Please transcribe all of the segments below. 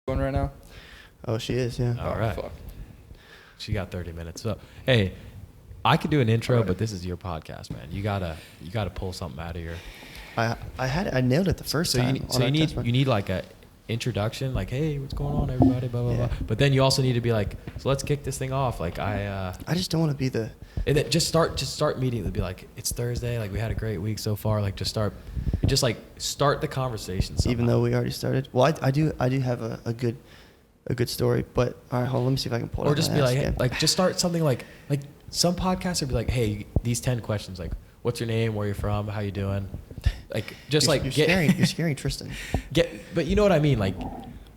Going right now? Oh, she is, yeah. All right. Fuck. She got 30 minutes. So, hey, I could do an intro, but this is your podcast, man. You gotta pull something out of your. I nailed it the first So time. you need like a introduction, like, hey, what's going on, everybody, blah blah blah. But then you also need to be like, so let's kick this thing off. Like I just don't want to be the. And then just start immediately. Be like, it's Thursday. Like we had a great week so far. Like just start the conversation. Somehow. Even though we already started. Well, I do have a good story, but all right, hold on, let me see if I can pull it. Or just be like, hey, like just start something like some podcasts would be like, hey, these 10 questions, like, what's your name, where you're from, how you doing, like just you're scaring Tristan. But you know what I mean, like.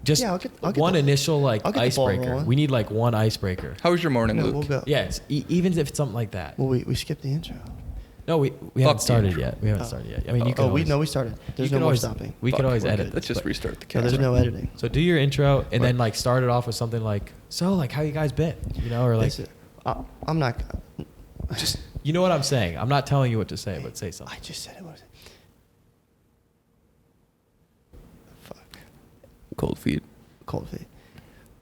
Just I'll get one initial like I'll get the ball icebreaker. rolling. We need like one icebreaker. How was your morning, No, Luke? we'll go. Yeah, even if it's something like that. Well, we skipped the intro. No, we haven't started yet. We haven't started yet. I mean, you can. We started. There's no more stopping. We can always edit. Let's just restart the No, camera. there's no editing. So do your intro and then like start it off with something like, so like how you guys been? You know, or like I'm not. just you know what I'm saying. I'm not telling you what to say, but say something. I just said it. What was it? Fuck. Cold feet. Cold feet.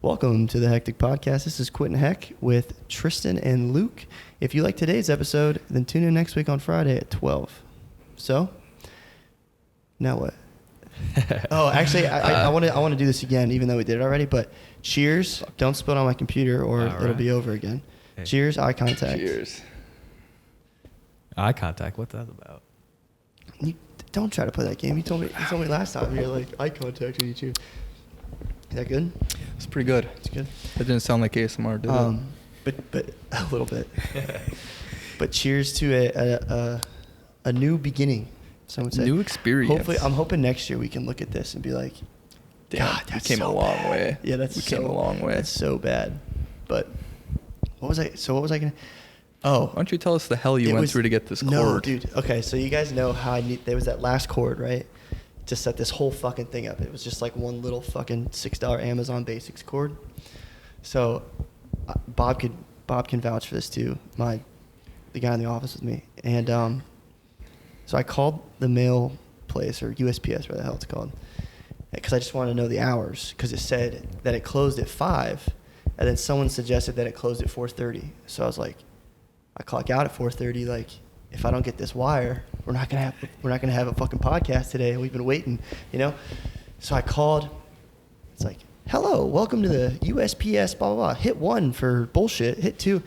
Welcome to the Hecktic Podcast. This is Quentin Heck with Tristan and Luke. If you like today's episode, then tune in next week on Friday at 12. So, now what? Oh, actually, I want to do this again, even though we did it already. But cheers! Don't spill it on my computer, or it'll be over again. Hey. Cheers! Eye contact. Cheers. Eye contact. What's that about? You don't try to play that game. You told me last time. You're like eye contact when you cheers. Is that good? It's pretty good. It's good. That didn't sound like ASMR, did it? But a little bit. But cheers to a new beginning. Some would say. New experience. Hopefully, I'm hoping next year we can look at this and be like, Damn, God, we that's came so a long bad. way. Yeah, we came a long way. That's so bad. But what was I gonna? Oh, Why don't you tell us the hell you went through to get this cord? No, dude. Okay, so you guys know how there was that last cord, right? To set this whole fucking thing up. It was just like one little fucking $6 Amazon Basics cord. So Bob can vouch for this too. The guy in the office with me. And so I called the mail place, or USPS, whatever the hell it's called, because I just wanted to know the hours, because it said that it closed at 5, and then someone suggested that it closed at 4:30. So I was like, I clock out at 4:30. Like, if I don't get this wire, we're not gonna have a fucking podcast today. We've been waiting, you know. So I called. It's like, hello, welcome to the USPS, blah blah blah. Hit 1 for bullshit. Hit 2. And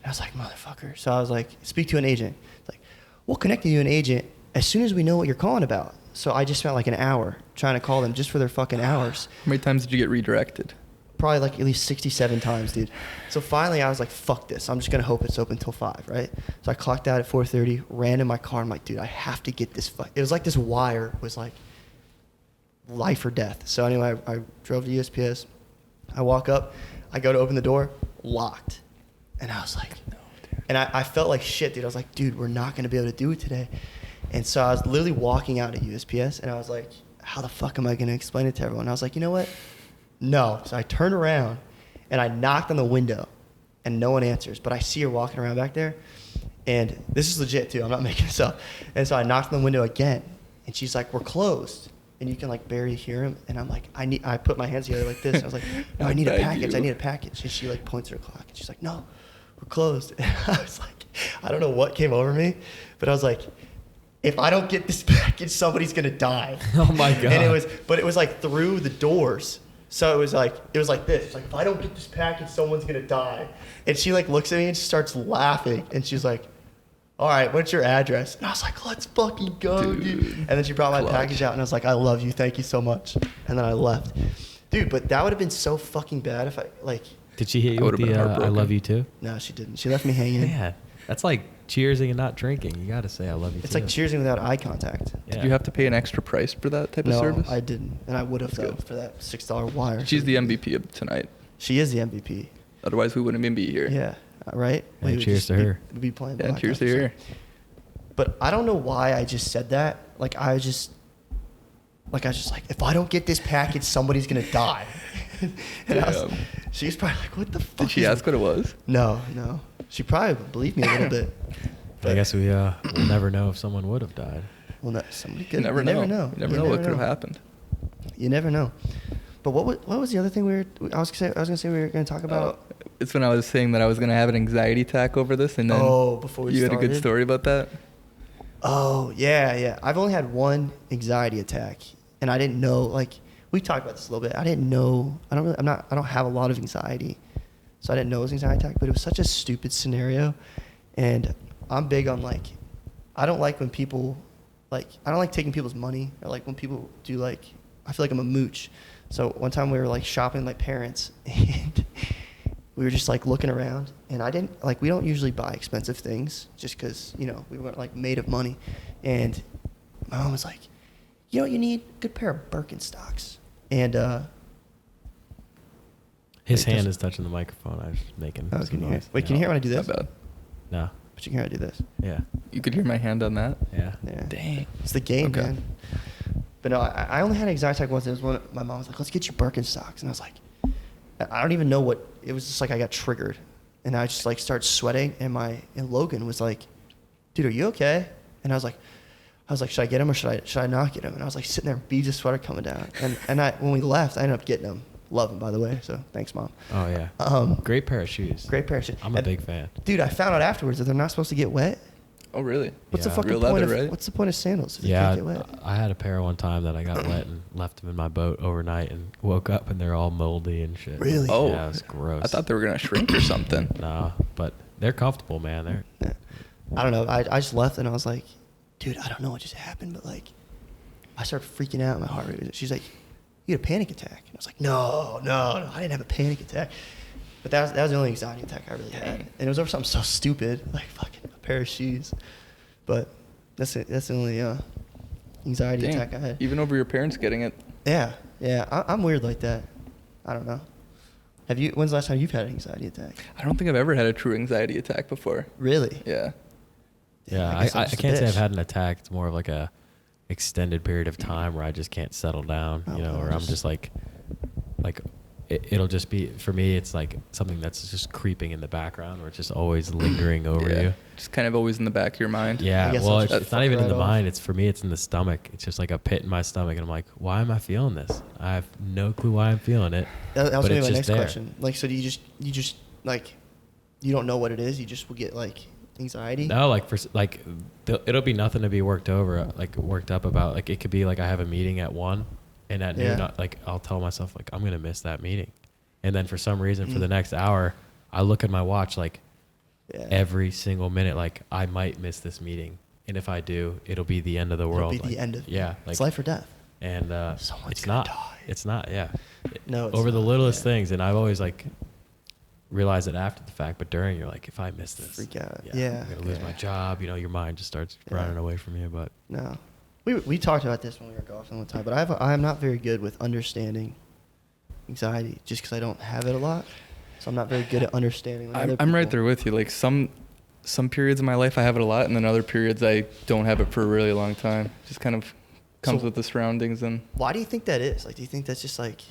I was like, motherfucker. So I was like, speak to an agent. It's like, we'll connect you to an agent as soon as we know what you're calling about. So I just spent like an hour trying to call them just for their fucking hours. How many times did you get redirected? Probably like at least 67 times, dude. So finally I was like, fuck this. I'm just going to hope it's open till 5, right? So I clocked out at 4:30, ran in my car. I'm like, dude, I have to get this. It was like this wire was like life or death. So anyway, I drove to USPS. I walk up. I go to open the door. Locked. And I was like, no, dude. And I felt like shit, dude. I was like, dude, we're not going to be able to do it today. And so I was literally walking out at USPS, and I was like, how the fuck am I going to explain it to everyone? I was like, you know what? No. So I turned around and I knocked on the window and no one answers. But I see her walking around back there. And this is legit too. I'm not making this up. And so I knocked on the window again. And she's like, we're closed. And you can like barely hear him. And I'm like, I put my hands together like this. I was like, no, I need a package. I need a package. And she like points her clock. And she's like, no, we're closed. And I was like, I don't know what came over me. But I was like, if I don't get this package, somebody's going to die. Oh my God. And it was like through the doors. So it was like this. It's like, if I don't get this package, someone's going to die. And she like looks at me and she starts laughing. And she's like, all right, what's your address? And I was like, let's fucking go, dude. And then she brought my package out and I was like, I love you. Thank you so much. And then I left. Dude, but that would have been so fucking bad if I like. Did she hit you with the I love you too? No, she didn't. She left me hanging. Yeah, that's like cheersing and not drinking. You got to say I love you too. It's like cheersing without eye contact. Yeah. Did you have to pay an extra price for that type of service? No, I didn't. And I would have, though, for that $6 wire. She's the MVP of tonight. She is the MVP. Otherwise, we wouldn't even be here. Yeah, right? Hey, cheers to her. We'd be playing Yeah, Black cheers Ops. to her. But I don't know why I just said that. Like, I was just like, if I don't get this package, somebody's going to die. And she was probably like, what the fuck? Did she ask what it was? No. She probably believed me a little bit. But I guess we'll never know if someone would have died. Well, no, somebody could. You never know. You never know what could have happened. You never know. But what was the other thing I was gonna say we were gonna talk about? It's when I was saying that I was going to have an anxiety attack over this, and then Before we you started. had a good story about that? Oh, yeah. I've only had one anxiety attack, and I didn't know, like, we talked about this a little bit. I didn't know, I don't have a lot of anxiety, so I didn't know it was an anxiety attack, but it was such a stupid scenario, and I'm big on, like, I don't like when people, like, I don't like taking people's money, or, like, when people do, like, I feel like I'm a mooch. So one time we were, like, shopping with my parents, and we were just, like, looking around, and I didn't, like, we don't usually buy expensive things just because, you know, we weren't, like, made of money. And my mom was like, you know what you need? A good pair of Birkenstocks. And, His hand is touching the microphone. I was making can some you hear? noise. Wait, can you hear when I do Not this? bad. No. But you can hear when I do this. Yeah. You could hear my hand on that? Yeah. Yeah. Dang. It's the game, Okay. man. But no, I only had an anxiety attack once. It was when my mom was like, let's get you Birkenstocks. And I was like, I don't even know what, it was just like I got triggered. And I just like started sweating, and Logan was like, dude, are you okay? And I was like, should I get him or should I not get him? And I was like sitting there, beads of sweat are coming down. And when we left, I ended up getting him. Love him, by the way. So thanks, Mom. Oh yeah. Great pair of shoes. Great pair of shoes. I'm a big fan. Dude, I found out afterwards that they're not supposed to get wet. Oh, really? What's the Yeah. fucking Real point leather, of right? what's the point of sandals if you Yeah, can't get wet? I had a pair one time that I got wet and left them in my boat overnight and woke up and they're all moldy and shit. Really? Oh. Yeah, it was gross. I thought they were going to shrink or something. No, but they're comfortable, man. They're Yeah. I don't know. I just left and I was like, dude, I don't know what just happened, but like, I started freaking out. My heart rate was. She's like, you had a panic attack. And I was like, no, I didn't have a panic attack. But that was the only anxiety attack I really had, and it was over something so stupid, like fucking a pair of shoes. But that's it. That's the only anxiety Dang. attack I had. Even over your parents getting it. Yeah. I'm weird like that. I don't know. When's the last time you've had an anxiety attack? I don't think I've ever had a true anxiety attack before. Really? Yeah. yeah. guess I'm I just a can't say I've bitch. had an attack. It's more of like a extended period of time where I just can't settle down. Oh, You know, well, or I'm just like it'll just be for me. It's like something that's just creeping in the background, where it's just always lingering over Yeah. you. Just kind of always in the back of your mind. Yeah, I guess well, I'll it's, just it's not fuck even in right the off. mind. It's for me. It's in the stomach. It's just like a pit in my stomach, and I'm like, why am I feeling this? I have no clue why I'm feeling it. That was but gonna be it's my just next there. question. Like, so do you just like, you don't know what it is? You just will get like anxiety? No, like it'll be nothing to be worked up about. Like it could be like I have a meeting at 1, and at Yeah. noon, like I'll tell myself like I'm gonna miss that meeting, and then for some reason for the next hour, I look at my watch like Yeah. every single minute, like I might miss this meeting, and if I do, it'll be the end of the world. It'll be like, the end of yeah, like it's life or death. and Someone's it's gonna not. die. It's not. Yeah. No, it's over the not, littlest yeah. things, and I've always like realized it after the fact, but during you're like, if I miss this, Freak out. Yeah. I'm gonna lose my job. You know, your mind just starts running away from you. But No. We talked about this when we were golfing one time, but I'm not very good with understanding anxiety just because I don't have it a lot. So I'm not very good at understanding. When other I'm right people- there with you. Like some periods of my life I have it a lot, and then other periods I don't have it for a really long time. Just kind of comes So- with the surroundings. And Why do you think that is? Like, do you think that's just like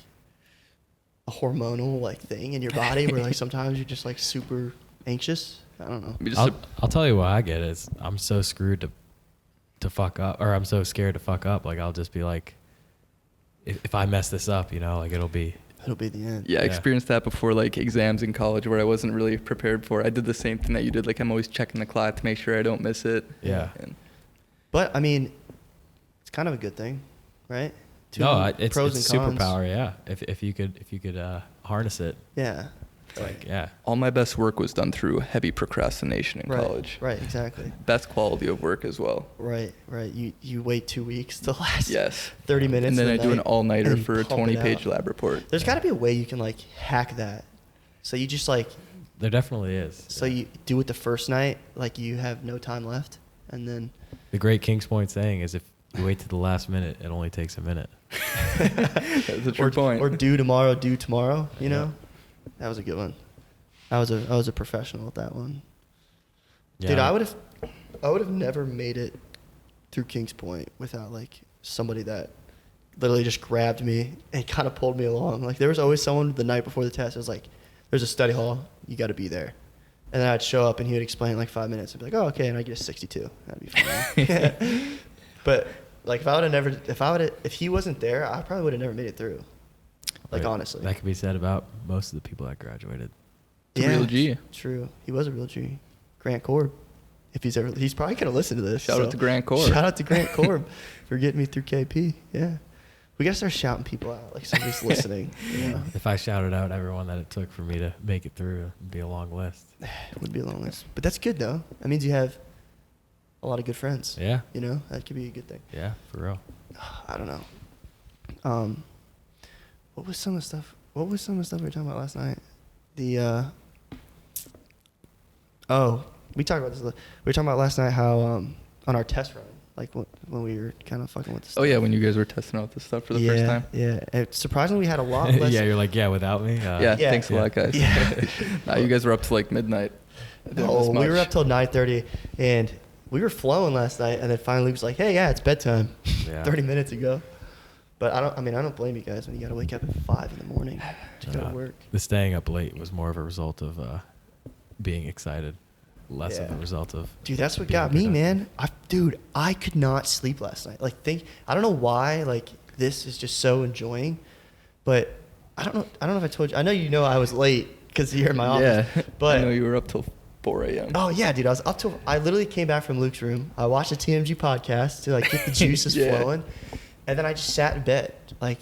a hormonal like thing in your body where like sometimes you're just like super anxious? I don't know. we just I'll tell you what I get is I'm so screwed to fuck up, or I'm so scared to fuck up. Like I'll just be like, if I mess this up, you know, like it'll be. It'll be the end. Yeah, I Yeah. experienced that before, like exams in college where I wasn't really prepared for. I did the same thing that you did. Like I'm always checking the clock to make sure I don't miss it. Yeah. And But I mean, it's kind of a good thing, right? It's pros and cons. superpower. Yeah. If you could harness it, Yeah. it's like yeah. all my best work was done through heavy procrastination in Right. college. Right. Exactly. Best quality of work as well. Right. You wait 2 weeks to last Yes. 30 minutes. And then a I do an night, all-nighter and you for a pump it 20-page out. lab report. There's got to be a way you can like hack that. So you just like, There definitely is. so you do it the first night, like you have no time left, and then The great King's Point saying is if you wait to the last minute, it only takes a minute. That's a true point. or do tomorrow, you Yeah. know? That was a good one. I was a professional at that one. Yeah. Dude, I would have never made it through Kings Point without like somebody that literally just grabbed me and kind of pulled me along. Like there was always someone the night before the test. It was like, there's a study hall, you got to be there. And then I'd show up and he would explain in like 5 minutes. I'd be like, oh, okay, and I'd get a 62. That'd be fine. But like if he wasn't there, I probably would have never made it through. Like, But honestly. that could be said about most of the people that graduated. It's a real G. True. He was a real G. Grant Korb. If he's probably going to listen to this. Shout out to Grant Korb. Shout out to Grant Korb for getting me through KP. Yeah. We got to start shouting people out, like somebody's listening. You know? If I shouted out everyone that it took for me to make it through, it'd be a long list. It would be a long list. But that's good, though. That means you have a lot of good friends. Yeah. You know? That could be a good thing. Yeah, for real. I don't know. What was some of the stuff we were talking about last night? We talked about this. We were talking about last night how on our test run, like when we were kind of fucking with the stuff. Oh yeah, when you guys were testing out this stuff for the first time. Yeah. Surprisingly, we had a lot less. Yeah, you're like, yeah, without me. Yeah, thanks a lot, guys. Yeah. Nah, you guys were up to like midnight. No, we were up till 9:30, and we were flowing last night, and then finally Luke was like, "Hey, yeah, it's bedtime." Yeah. 30 minutes ago. But I don't blame you guys when you got to wake up at 5 in the morning to go to work. The staying up late was more of a result of being excited, less of a result of. Dude, that's what being got me, productive. man. I could not sleep last night. Like, I don't know why. Like, this is just so enjoying, but I don't know if I told you. I know you know I was late because you're in my office. Yeah, but I know you were up till 4 a.m. Oh yeah, dude, I was up till. I literally came back from Luke's room. I watched the TMG podcast to like get the juices Yeah. flowing, and then I just sat in bed. Like,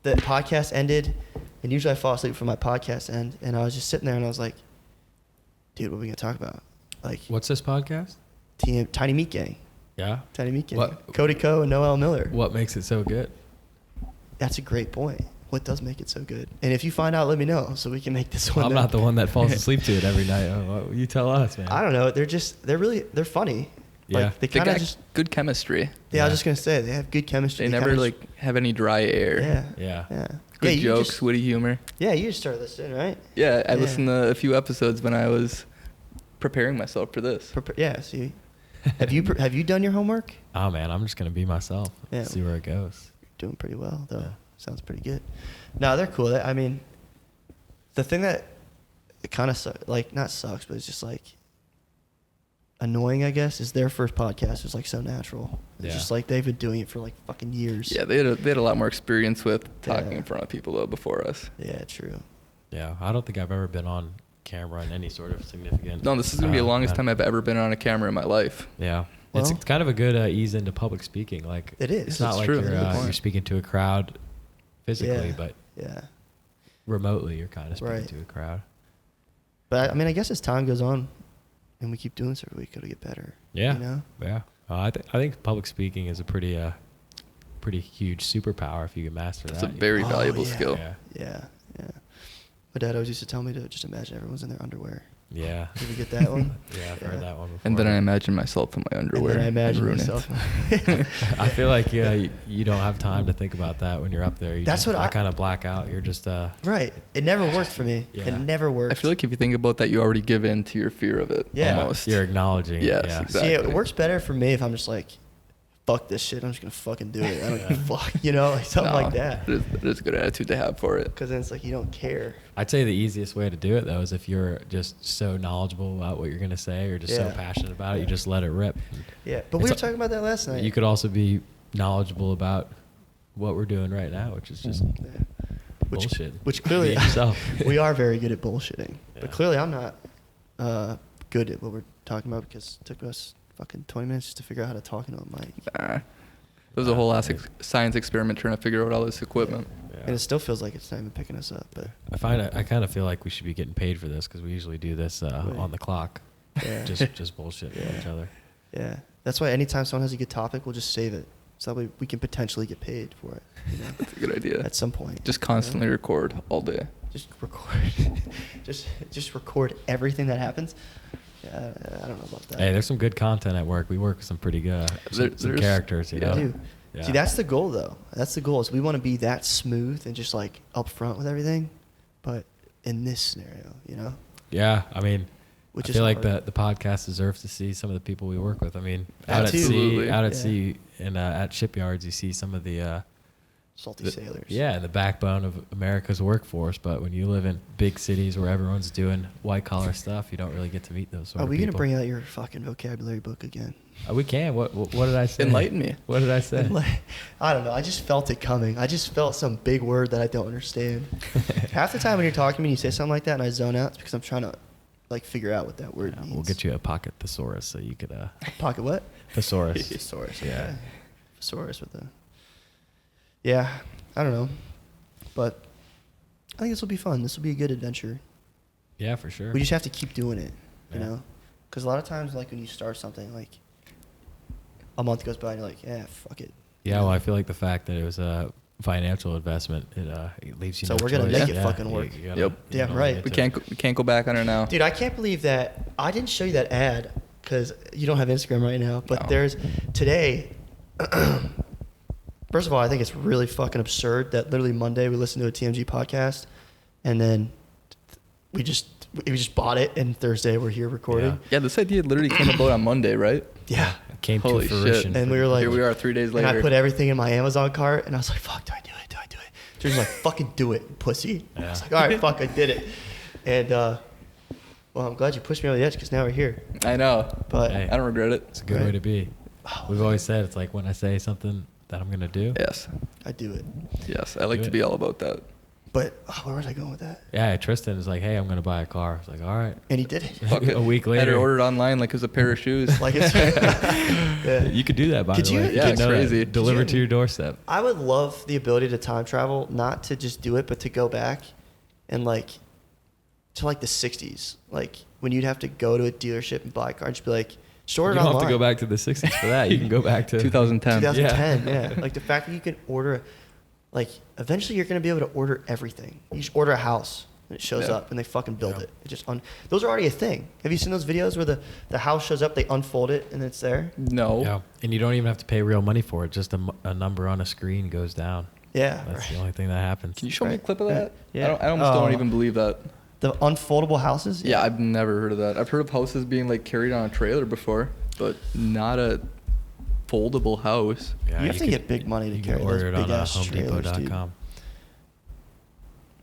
the podcast ended, and usually I fall asleep for my podcast end, and I was just sitting there, and I was like, dude, what are we gonna talk about? Like, What's this podcast? Tiny Meat Gang. Yeah. Tiny Meat Gang. What- Cody Ko and Noel Miller. What makes it so good? That's a great point. What does make it so good? And if you find out, let me know so we can make this one. I'm not the one that falls asleep to it every night. Oh, you tell us, man. I don't know. They're funny. Yeah. Like, they They kind of got just. good chemistry. Yeah, I was Yeah. just gonna say they have good chemistry. They never kinda like have any dry air. Yeah. Yeah. Yeah. Good yeah, you jokes, just- witty humor. yeah, you just started listening, right? Yeah, I Yeah. listened to a few episodes when I was preparing myself for this. Yeah. See, have you done your homework? Oh man, I'm just gonna be myself. Yeah. See where it goes. Doing pretty well though. Yeah. Sounds pretty good. No, they're cool. I mean, the thing that it kind of not sucks, but it's just like annoying, I guess, is their first podcast was like so natural. It's Yeah. just like they've been doing it for like fucking years. Yeah, they had a lot more experience with talking Yeah. in front of people though before us. Yeah, true. Yeah. I don't think I've ever been on camera in any sort of significant. No, this is gonna be the longest time I've ever been on a camera in my life. Yeah. Well- it's kind of a good ease into public speaking. Like It is. It's not It's like true. you're That's a good you're point. speaking to a crowd physically, Yeah. but Yeah. remotely you're kind of speaking Right. to a crowd. But I mean, I guess as time goes on, and we keep doing this every week, it'll get better. Yeah. You know. Yeah. I think public speaking is a pretty huge superpower if you can master That's that. a very Oh, valuable yeah. skill. Yeah. Yeah. Yeah. My dad always used to tell me to just imagine everyone's in their underwear. Yeah. Did you get that one? Yeah, I've Yeah. heard that one before. And then I imagine myself in my underwear. And then I imagine ruin it. myself. I feel like you don't have time to think about that when you're up there. You That's just, what I- kind of black out. You're just Right. It never worked for me. Yeah. It never worked. I feel like if you think about that, you already give in to your fear of it. Yeah. Almost. you're acknowledging. it, Yes, yeah. exactly. See, it works better for me if I'm just like, fuck this shit. I'm just gonna fucking do it. I don't give a fuck. You know, like something No, like that. It is a good attitude to have for it. Because then it's like you don't care. I'd say the easiest way to do it though is if you're just so knowledgeable about what you're gonna say or just so Yeah. passionate about it, you just let it rip. Yeah. But we It's were a- talking about that last night. You could also be knowledgeable about what we're doing right now, which is just Yeah. bullshit. Which clearly Be yourself. we are very good at bullshitting. Yeah. But clearly I'm not good at what we're talking about because it took us fucking 20 minutes just to figure out how to talk into a mic. Nah. It was a whole science experiment trying to figure out all this equipment. Yeah. And it still feels like it's not even picking us up. But I kind of feel like we should be getting paid for this because we usually do this on the clock, yeah. just bullshit Yeah. with each other. Yeah. That's why anytime someone has a good topic, we'll just save it. So that way we can potentially get paid for it. You know? That's a good idea. At some point. Just constantly record all day. Just record. just record everything that happens. Yeah, I don't know about that. Hey, there's some good content at work. We work with some pretty good some There's- characters, you yeah. know. Dude. Yeah. See, that's the goal, though. That's the goal. Is we want to be that smooth and just like upfront with everything, but in this scenario, you know, Yeah, I mean, which I is feel like hard. the podcast deserves to see some of the people we work with. I mean, That out at too. sea, Absolutely. out at Yeah. sea, and at shipyards, you see some of the Salty sailors. Yeah, the backbone of America's workforce. But when you live in big cities where everyone's doing white collar stuff, you don't really get to meet those sort Are of we people. gonna bring out your fucking vocabulary book again? We can. What did I say? Enlighten me. What did I say? I don't know. I just felt it coming. I just felt some big word that I don't understand. Half the time when you're talking to me and you say something like that and I zone out, it's because I'm trying to like figure out what that word means. We'll get you a pocket thesaurus so you could Pocket what? thesaurus. Thesaurus. Yeah. Okay. Thesaurus with the. Yeah, I don't know, but I think this will be fun. This will be a good adventure. Yeah, for sure. We just have to keep doing it, you Yeah. know, because a lot of times, like when you start something, like a month goes by and you're like, yeah, fuck it. Yeah, well, I feel like the fact that it was a financial investment, it leaves you. So no we're gonna choice. make it fucking work. Yep. Damn right. We can't go back on her now. Dude, I can't believe that I didn't show you that ad because you don't have Instagram right now. But No. there's today. First of all, I think it's really fucking absurd that literally Monday we listened to a TMG podcast, and then we just bought it, and Thursday we're here recording. Yeah, this idea literally came about on Monday, right? Yeah. It came Holy to shit. fruition. And we were like, Here we are 3 days and later. I put everything in my Amazon cart, and I was like, fuck, do I do it? Do I do it? Drew's like, fucking do it, pussy. I was Yeah. like, all right, fuck, I did it. And well, I'm glad you pushed me over the edge because now we're here. I know. But Hey. I don't regret it. It's a good Right. way to be. We've always said it's like when I say something that I'm gonna do. Yes. I do it. Yes. I like Do to it. be all about that. But where was I going with that? Yeah, Tristan is like, hey, I'm gonna buy a car. I was like, all right. And he did it. Fuck it. A week Had it later. ordered online like it was a pair of shoes. Like it's yeah. You could do that, by Could the you? way. Yeah, didn't it's know that. crazy. Delivered Could to you? your doorstep. I would love the ability to time travel, not to just do it, but to go back and like to like the 60s. Like when you'd have to go to a dealership and buy a car and just be like, just order You it don't online. have to go back to the 60s for that. You can go back to 2010. 2010, yeah. Like the fact that you can order, like eventually you're going to be able to order everything. You just order a house and it shows Yeah. up and they fucking build Yeah. it. It just those are already a thing. Have you seen those videos where the house shows up, they unfold it and it's there? No. Yeah, and you don't even have to pay real money for it. Just a number on a screen goes down. Yeah. That's right. the only thing that happens. Can you show me a Right. clip of Right. that? Yeah. I almost don't Oh. even believe that. The unfoldable houses? Yeah, I've never heard of that. I've heard of houses being like carried on a trailer before, but not a foldable house. Yeah, You have to could- get big money to you carry can those order it on big-ass trailers, dude. HomeDepot.com.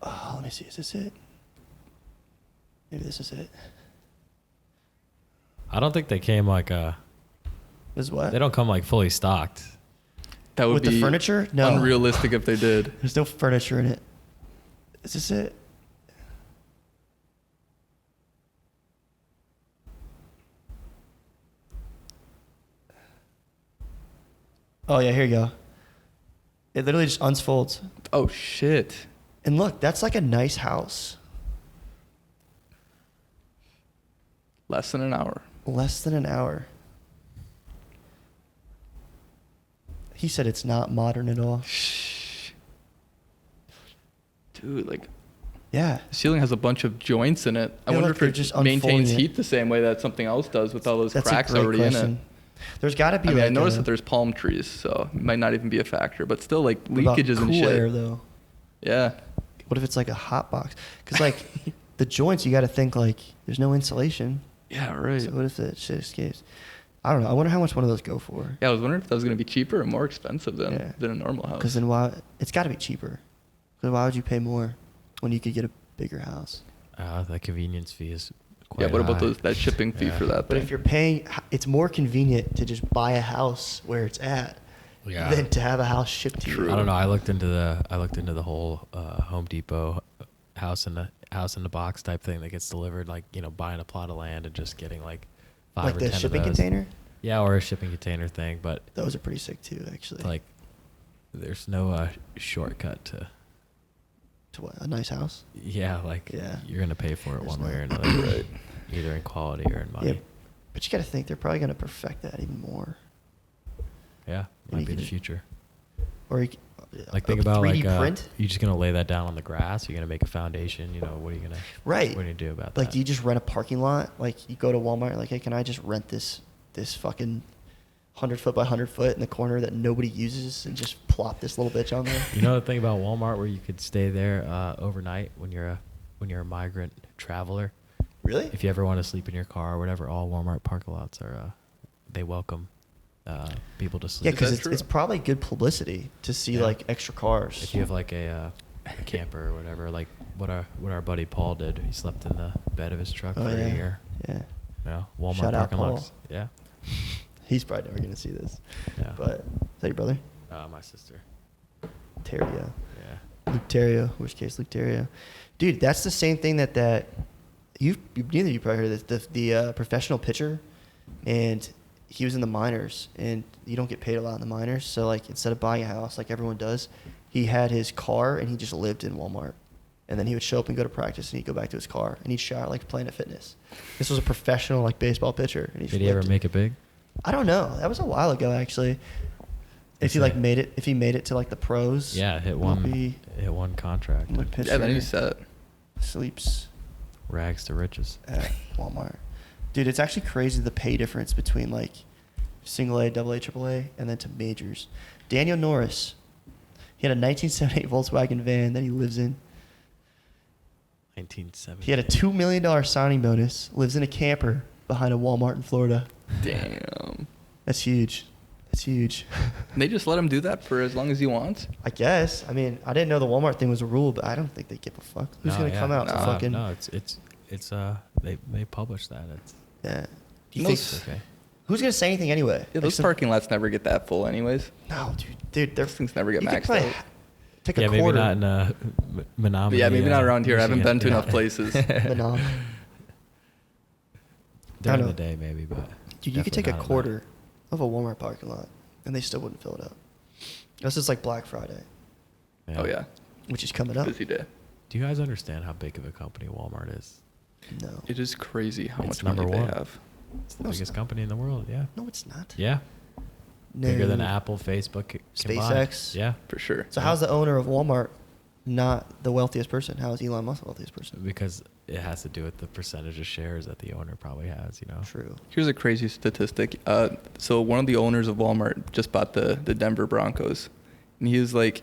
Oh, let me see. Is this it? Maybe this is it. I don't think they came like This is what? they don't come like fully stocked. That would With be the furniture? No. unrealistic if they did. There's no furniture in it. Is this it? Oh yeah, here you go. It literally just unfolds. Oh shit. And look, that's like a nice house. Less than an hour. Less than an hour. He said it's not modern at all. Shh. Dude, like Yeah. the ceiling has a bunch of joints in it. I Yeah, wonder look, if they're it just just maintains unfolding it. heat the same way that something else does with all those That's cracks a great already question. in it. There's got to be I mean, like I noticed a, that there's palm trees, so it might not even be a factor, but still like what about leakages and cool shit. air though. Yeah. What if it's like a hot box? Because like the joints, you got to think like there's no insulation. Yeah, right. So what if that shit escapes? I don't know. I wonder how much one of those go for. Yeah, I was wondering if that was going to be cheaper or more expensive Yeah. than a normal house. Because then why? It's got to be cheaper. Because why would you pay more when you could get a bigger house? The convenience fee is quite Yeah, what about high. that shipping fee Yeah. for that But thing? if you're paying, it's more convenient to just buy a house where it's at Yeah. than to have a house shipped to True. you. I don't know. I looked into the whole Home Depot house in the box type thing that gets delivered, like buying a plot of land and just getting like 5 Like or the 10 shipping of those. container. Yeah, or a shipping container thing, but Those are pretty sick too, actually. like there's no shortcut to. To what? A nice house. Yeah, like Yeah. you're gonna pay for it There's one way or no- another, Right. either in quality or in money. Yeah, but you got to think they're probably going to perfect that even more. Yeah, And you might be could the just- future. Or Like a think about 3D like print. you're just gonna lay that down on the grass. You're gonna make a foundation. What are you gonna Right. What are you gonna do about Like, that? do you just rent a parking lot? Like, you go to Walmart, like, hey, can I just rent this fucking 100-foot by 100-foot in the corner that nobody uses and just plop this little bitch on there? You know the thing about Walmart where you could stay there overnight when you're a migrant traveler. Really? If you ever want to sleep in your car or whatever, all Walmart parking lots are they welcome people to Yeah, sleep. because That's it's true. probably good publicity to see Yeah. like extra cars. If you have like a camper or whatever, like what our buddy Paul did, he slept in the bed of his truck Oh, for yeah. a year. Yeah. Yeah, Walmart Shout out parking Paul. lots. Yeah, He's probably never gonna see this. yeah. But is that your brother? My sister. Terrio. Yeah. Luke Terrio, which case Luke Terrio. Dude, that's the same thing that neither of you probably heard this. The professional pitcher, and he was in the minors, and you don't get paid a lot in the minors. So like instead of buying a house like everyone does, he had his car and he just lived in Walmart. And then he would show up and go to practice, and he'd go back to his car, and he'd shower like Planet Fitness. This was a professional like baseball pitcher. And Did he ever make it big? I don't know. That was a while ago actually. If he like made it to like the pros. Yeah, hit Maybe one contract. like pitcher Yeah, then he's set. sleeps Rags to riches. at Walmart. Dude, it's actually crazy the pay difference between like single A, double A, triple A, and then to majors. Daniel Norris, he had a 1978 Volkswagen van that he lives in. 1970. He had a $2 million signing bonus, lives in a camper behind a Walmart in Florida. Damn. That's huge. That's huge. They just let him do that for as long as he wants. I guess. I mean, I didn't know the Walmart thing was a rule, but I don't think they give a fuck. Who's gonna come out to No. fucking? No, it's they publish that. It's Yeah. Do you Most- think? okay. Who's gonna say anything anyway? Yeah, Like those some- parking lots never get that full, anyways. No, dude, they're Those things never get you could maxed probably out. Take Yeah, a maybe quarter. not in Menominee. Yeah, maybe not around here. I haven't Michigan. been to enough places. Menom. During know. the day, maybe, but Dude, you could take a definitely not at night. quarter of a Walmart parking lot, and they still wouldn't fill it up. This is like Black Friday, Oh yeah, which is coming up. busy day. Do you guys understand how big of a company Walmart is? No, It is crazy how It's much money number they one. have. It's the No, it's biggest not. company in the world. Yeah. no, it's not. Yeah. No. Bigger than Apple, Facebook, combined. SpaceX. Yeah. For sure. So how's the owner of Walmart not the wealthiest person? How is Elon Musk the wealthiest person? Because it has to do with the percentage of shares that the owner probably has. You know. True. Here's a crazy statistic. So one of the owners of Walmart just bought the Denver Broncos, and he was like,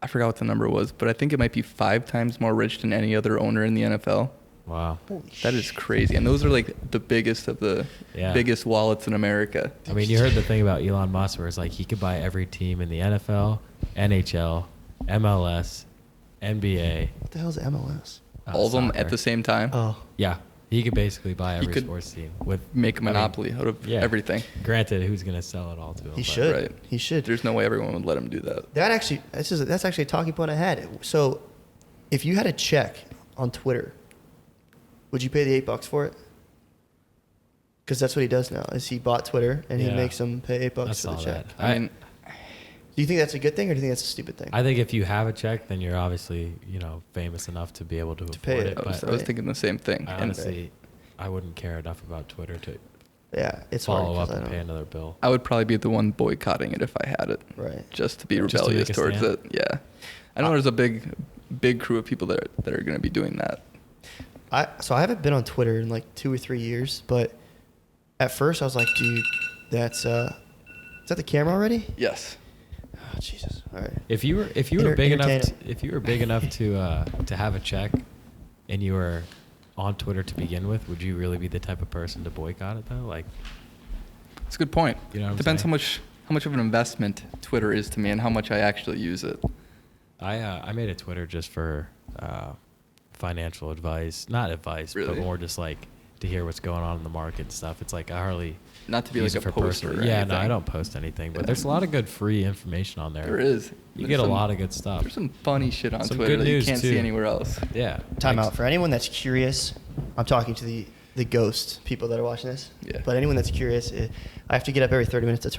I forgot what the number was, but I think it might be 5 times more rich than any other owner in the NFL. Wow. Holy That is crazy, and those are like the biggest of the Yeah. biggest wallets in America. I mean, you heard the thing about Elon Musk, where it's like he could buy every team in the NFL, NHL, MLS, NBA. What the hell is MLS? All of them soccer. at the same time. Oh, Yeah, he could basically buy every could sports team with Make a I mean, monopoly out of yeah. everything. Granted, who's gonna sell it all to him? he but- should. Right. He should. There's no way everyone would let him do that. That's actually a talking point I had. So, if you had a check on Twitter, would you pay the $8 for it? Because that's what he does now. Is he bought Twitter and he Yeah. makes them pay I $8 for the saw check? that. I mean, Do you think that's a good thing or do you think that's a stupid thing? I think if you have a check, then you're obviously famous enough to be able to pay afford it. it. I was But thinking the same thing. I And honestly, I wouldn't care enough about Twitter to Yeah, it's follow hard up 'cause and I pay don't. another bill. I would probably be the one boycotting it if I had it. Right. Just to be Just to rebellious make a towards stand? it. Yeah. I know there's a big crew of people that are going to be doing that. So I haven't been on Twitter in like 2 or 3 years, but at first I was like, dude, that's is that the camera already? Yes. Oh, Jesus. All right. If you were big enough Entertain if you were big enough to have a check, and you were on Twitter to begin with, would you really be the type of person to boycott it though? Like, That's a good point. You know what I'm Depends saying? how much of an investment Twitter is to me and how much I actually use it. I made a Twitter just for financial advice, not advice, Really? but more just like to hear what's going on in the market and stuff. It's like I hardly Not to be use like it a for poster personal. or Yeah, anything. no, I don't post anything, but Yeah. there's a lot of good free information on there. There is. You There's get a some- lot of good stuff. There's some funny shit on Some Twitter good that you news, can't too. see anywhere else. Yeah. Time Like, out. For anyone that's curious, I'm talking to the ghost people that are watching this. Yeah. But anyone that's curious, I have to get up every 30 minutes to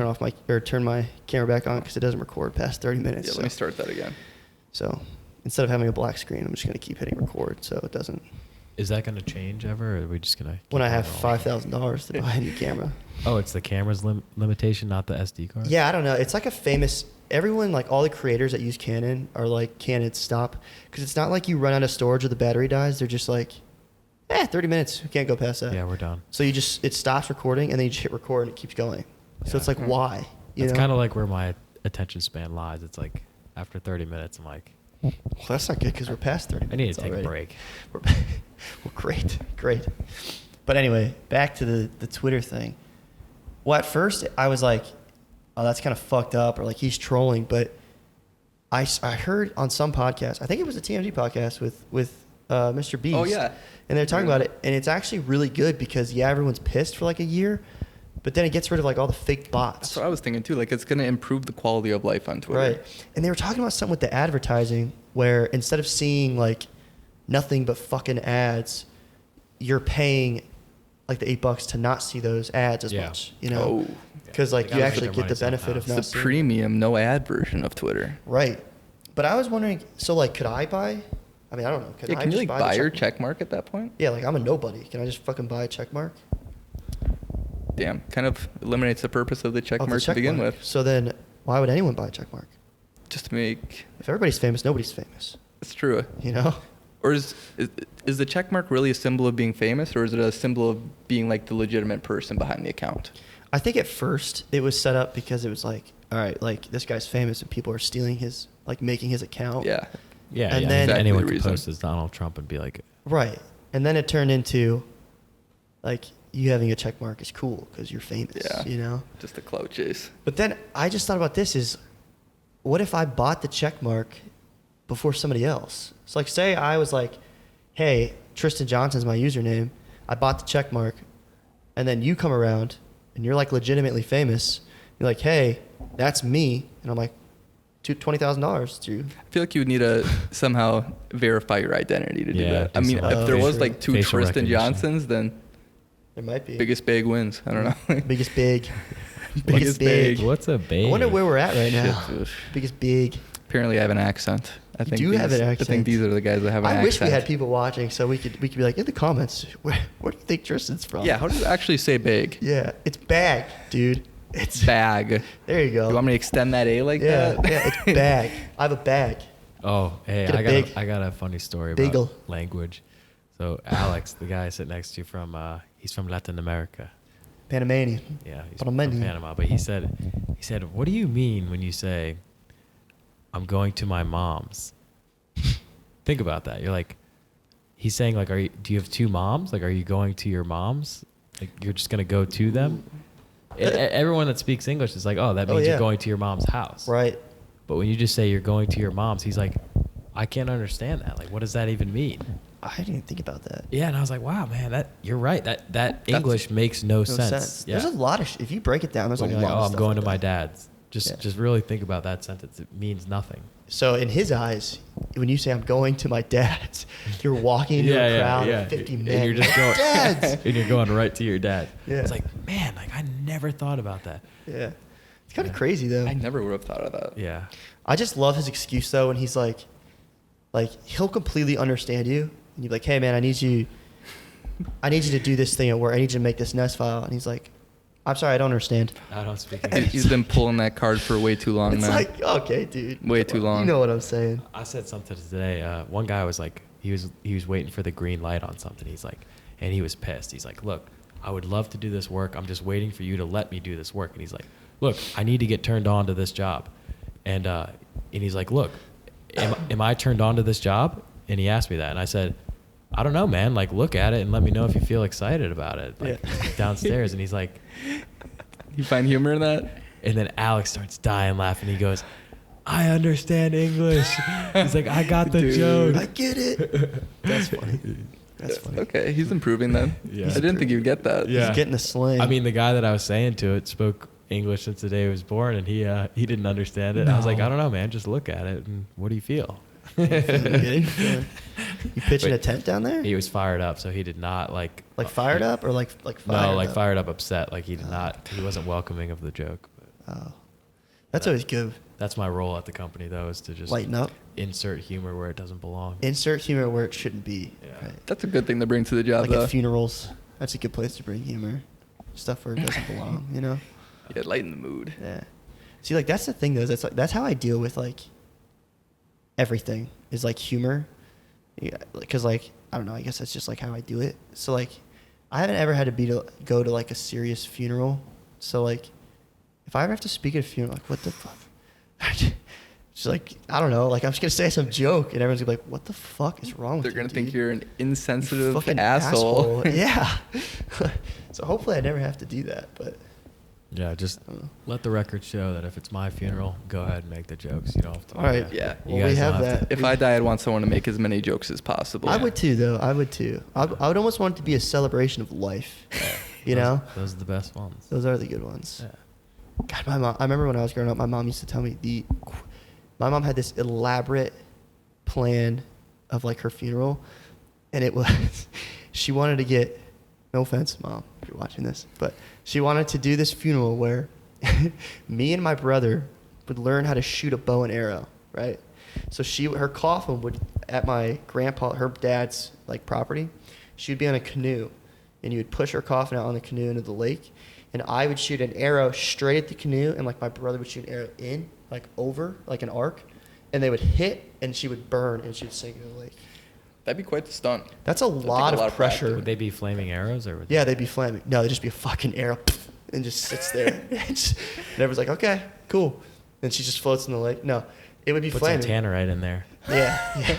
turn my camera back on because it doesn't record past 30 minutes. Yeah, so. let me start that again. So instead of having a black screen, I'm just going to keep hitting record so it doesn't. Is that going to change ever, or are we just going to? When I have $5,000 to buy a new camera. Oh, it's the camera's limitation, not the SD card. Yeah, I don't know. It's like a famous. Everyone, like all the creators that use Canon, are like, Canon, stop. Because it's not like you run out of storage or the battery dies. They're just like, 30 minutes. We can't go past that. Yeah, we're done. So it stops recording and then you just hit record and it keeps going. So Yeah. it's like, why? It's know? kind of like where my attention span lies. It's like after 30 minutes, I'm like, Well, that's not good because we're past 30 minutes. I need to take already. a break. Well, great. But anyway, back to the Twitter thing. Well, at first I was like, oh, that's kind of fucked up, or like he's trolling. But I heard on some podcast, I think it was a TMG podcast with Mr. Beast. Oh, yeah. And they're talking about it, and it's actually really good because everyone's pissed for like a year, but then it gets rid of like all the fake bots. That's what I was thinking too. Like it's gonna improve the quality of life on Twitter. Right. And they were talking about something with the advertising where instead of seeing like nothing but fucking ads, you're paying like the $8 to not see those ads as much, you know? Oh. Because like They you gotta actually put their get the money benefit of somehow. not It's the seeing. premium, no ad version of Twitter. Right. But I was wondering, so like could I buy? I mean, I don't know. Could Yeah, I can you just like buy buy the your check check mark at that point? Yeah, like I'm a nobody. Can I just fucking buy a check mark? Damn, kind of eliminates the purpose of the check Of the mark to check begin mark. with. So then why would anyone buy a check mark? Just to make If everybody's famous, nobody's famous. it's true. You know? Or is the check mark really a symbol of being famous, or is it a symbol of being like the legitimate person behind the account? I think at first it was set up because it was like, all right, like this guy's famous and people are stealing his, like making his account. Yeah. Yeah, And yeah. then- Exactly anyone the could reason. post as Donald Trump and be like, Right. And then it turned into like you having a check mark is cool because you're famous, Yeah. you know? Just a clout chase. But then I just thought about this is what if I bought the check mark before somebody else? So like say I was like, hey, Tristan Johnson's my username. I bought the check mark. And then you come around and you're like legitimately famous. You're like, hey, that's me. And I'm like, $20,000, dude. I feel like you would need to somehow verify your identity to do Yeah, that. I do mean, some if there was facial- like two facial Tristan recognition. Johnsons, then There might be. biggest bag wins. I don't know. Biggest big. Biggest big. what's a babe? I wonder where we're at right now. Shit. Biggest big. Apparently, I have an accent. I You think do have an I accent. think these are the guys that have an I accent. wish we had people watching so we could be like in the comments, where do you think Tristan's from? Yeah, how do you actually say big? Yeah, it's bag, dude. It's Bag. There you go. You want me to extend that A like yeah, that? yeah, it's bag. I have a bag. Oh, hey, Get a big- I got a funny story about Bagel. language. So Alex, the guy I sit next to he's from Latin America. Panamanian. Yeah, he's from Panamanian. Panama. But he said, what do you mean when you say, I'm going to my mom's? Think about that. You're like, he's saying like, do you have two moms? Like, are you going to your mom's? Like, you're just gonna go to them? Everyone that speaks English is like, oh, that Oh, means yeah. you're going to your mom's house. Right. But when you just say you're going to your mom's, he's like, I can't understand that. Like, what does that even mean? I didn't even think about that. Yeah, and I was like, wow, man, you're right. That English makes no sense. Yeah. There's a lot of if you break it down, there's When a you're lot like, of oh, I'm stuff going like to my that. dad's. Just really think about that sentence. It means nothing. So in his eyes, when you say I'm going to my dad's, you're walking into a crowd of 50 men. And you're just going, Dads! and you're going right to your dad. Yeah. It's like, man, like I never thought about that. Yeah. It's kind of crazy though. I never would have thought of that. Yeah. I just love his excuse though when he's like he'll completely understand you and you're like, hey man, I need you to do this thing at work. I need you to make this nest file. And he's like, I'm sorry, I don't understand. I don't speak He's English. been pulling that card for way too long, It's man. like, okay, dude. Way too long. You know what I'm saying. I said something today. One guy was like, he was waiting for the green light on something. He's like, and he was pissed. He's like, look, I would love to do this work. I'm just waiting for you to let me do this work. And he's like, look, I need to get turned on to this job. And he's like, look, am I turned on to this job? And he asked me that, and I said, I don't know, man. Like, look at it and let me know if you feel excited about it. Like Yeah. downstairs, and he's like, You find humor in that? and then Alex starts dying laughing. He goes, I understand English. He's like, I got the Dude. joke. I get it. That's funny. That's funny. Okay, he's improving then. Yeah. I didn't think you'd get that. Yeah. He's getting the slang. I mean, the guy that I was saying to it spoke English since the day he was born, and he didn't understand it. I was like, No. I don't know, man. Just look at it, and what do you feel? You pitching a tent down there? He was fired up, so he did not like. Like fired up or like fired No, like up? fired up, upset. Like he did not. He wasn't welcoming of the joke. But Oh. That's always good. that's my role at the company, though, is to just Lighten up. insert humor where it doesn't belong. Insert humor where it shouldn't be. Yeah. Right. That's a good thing to bring to the job, Like though. at funerals. That's a good place to bring humor. Stuff where it doesn't belong, you know? Yeah, lighten the mood. Yeah. See, like that's the thing though. That's how I deal with like everything is like humor. Yeah, because like I don't know. I guess that's just like how I do it. So like, I haven't ever had to go to like a serious funeral. So like, if I ever have to speak at a funeral, like what the fuck? Just like I don't know. Like I'm just gonna say some joke and everyone's gonna be like, "What the fuck is wrong with They're you?" gonna think dude? you're an You insensitive fucking asshole. Yeah. So hopefully I never have to do that. But Yeah, just I don't know. let the record show that if it's my funeral, go ahead and make the jokes. You don't have to. All right. Yeah. You Well, guys we don't have have to- that. If I die, I'd want someone to make as many jokes as possible. I would too, though. I would too. I would almost want it to be a celebration of life. You know? Those are the best ones. Those are the good ones. Yeah. God, my mom. I remember when I was growing up, my mom used to tell me my mom had this elaborate plan of like her funeral, and it was she wanted to get, no offense, Mom, if you're watching this, but she wanted to do this funeral where me and my brother would learn how to shoot a bow and arrow, right? So her coffin would at my her dad's like property. She would be on a canoe, and you would push her coffin out on the canoe into the lake, and I would shoot an arrow straight at the canoe, and like my brother would shoot an arrow in, like over, like an arc, and they would hit, and she would burn, and she would sink into the lake. That'd be quite the stunt. That's a lot of pressure. Would they be flaming arrows or? Yeah, they'd be flaming. No, they'd just be a fucking arrow, and just sits there. And everyone's like, okay, cool. And she just floats in the lake. No, it would be Put flaming. some tannerite in there. Yeah.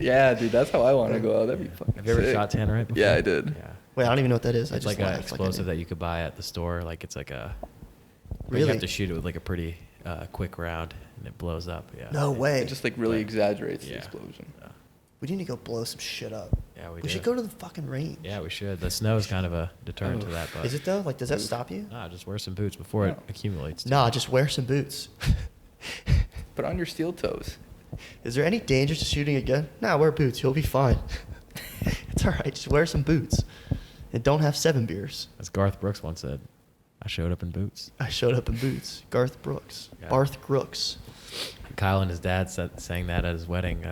Yeah, dude, that's how I want to go out. That'd be fucking Have you ever sick. shot tannerite before? Yeah, I did. Yeah. Wait, I don't even know what that is. I It's just like an laughed explosive I that you could buy at the store. Like it's like a. but Really? You have to shoot it with like a pretty quick round, and it blows up. Yeah. No way. It just like really exaggerates the Yeah. explosion. Yeah. We need to go blow some shit up. Yeah, we We do. should go to the fucking range. Yeah, we should. The snow is kind of a deterrent to that, but Is it though? Like, does that stop you? Nah, just wear some boots before it No. accumulates. Nah, just wear some boots. Put on your steel toes. Is there any danger to shooting a gun? Nah, wear boots. You'll be fine. It's all right. Just wear some boots. And don't have 7 beers. As Garth Brooks once said, I showed up in boots. I showed up in boots. Garth Brooks. Yeah. Barth Brooks. Kyle and his dad sang that at his wedding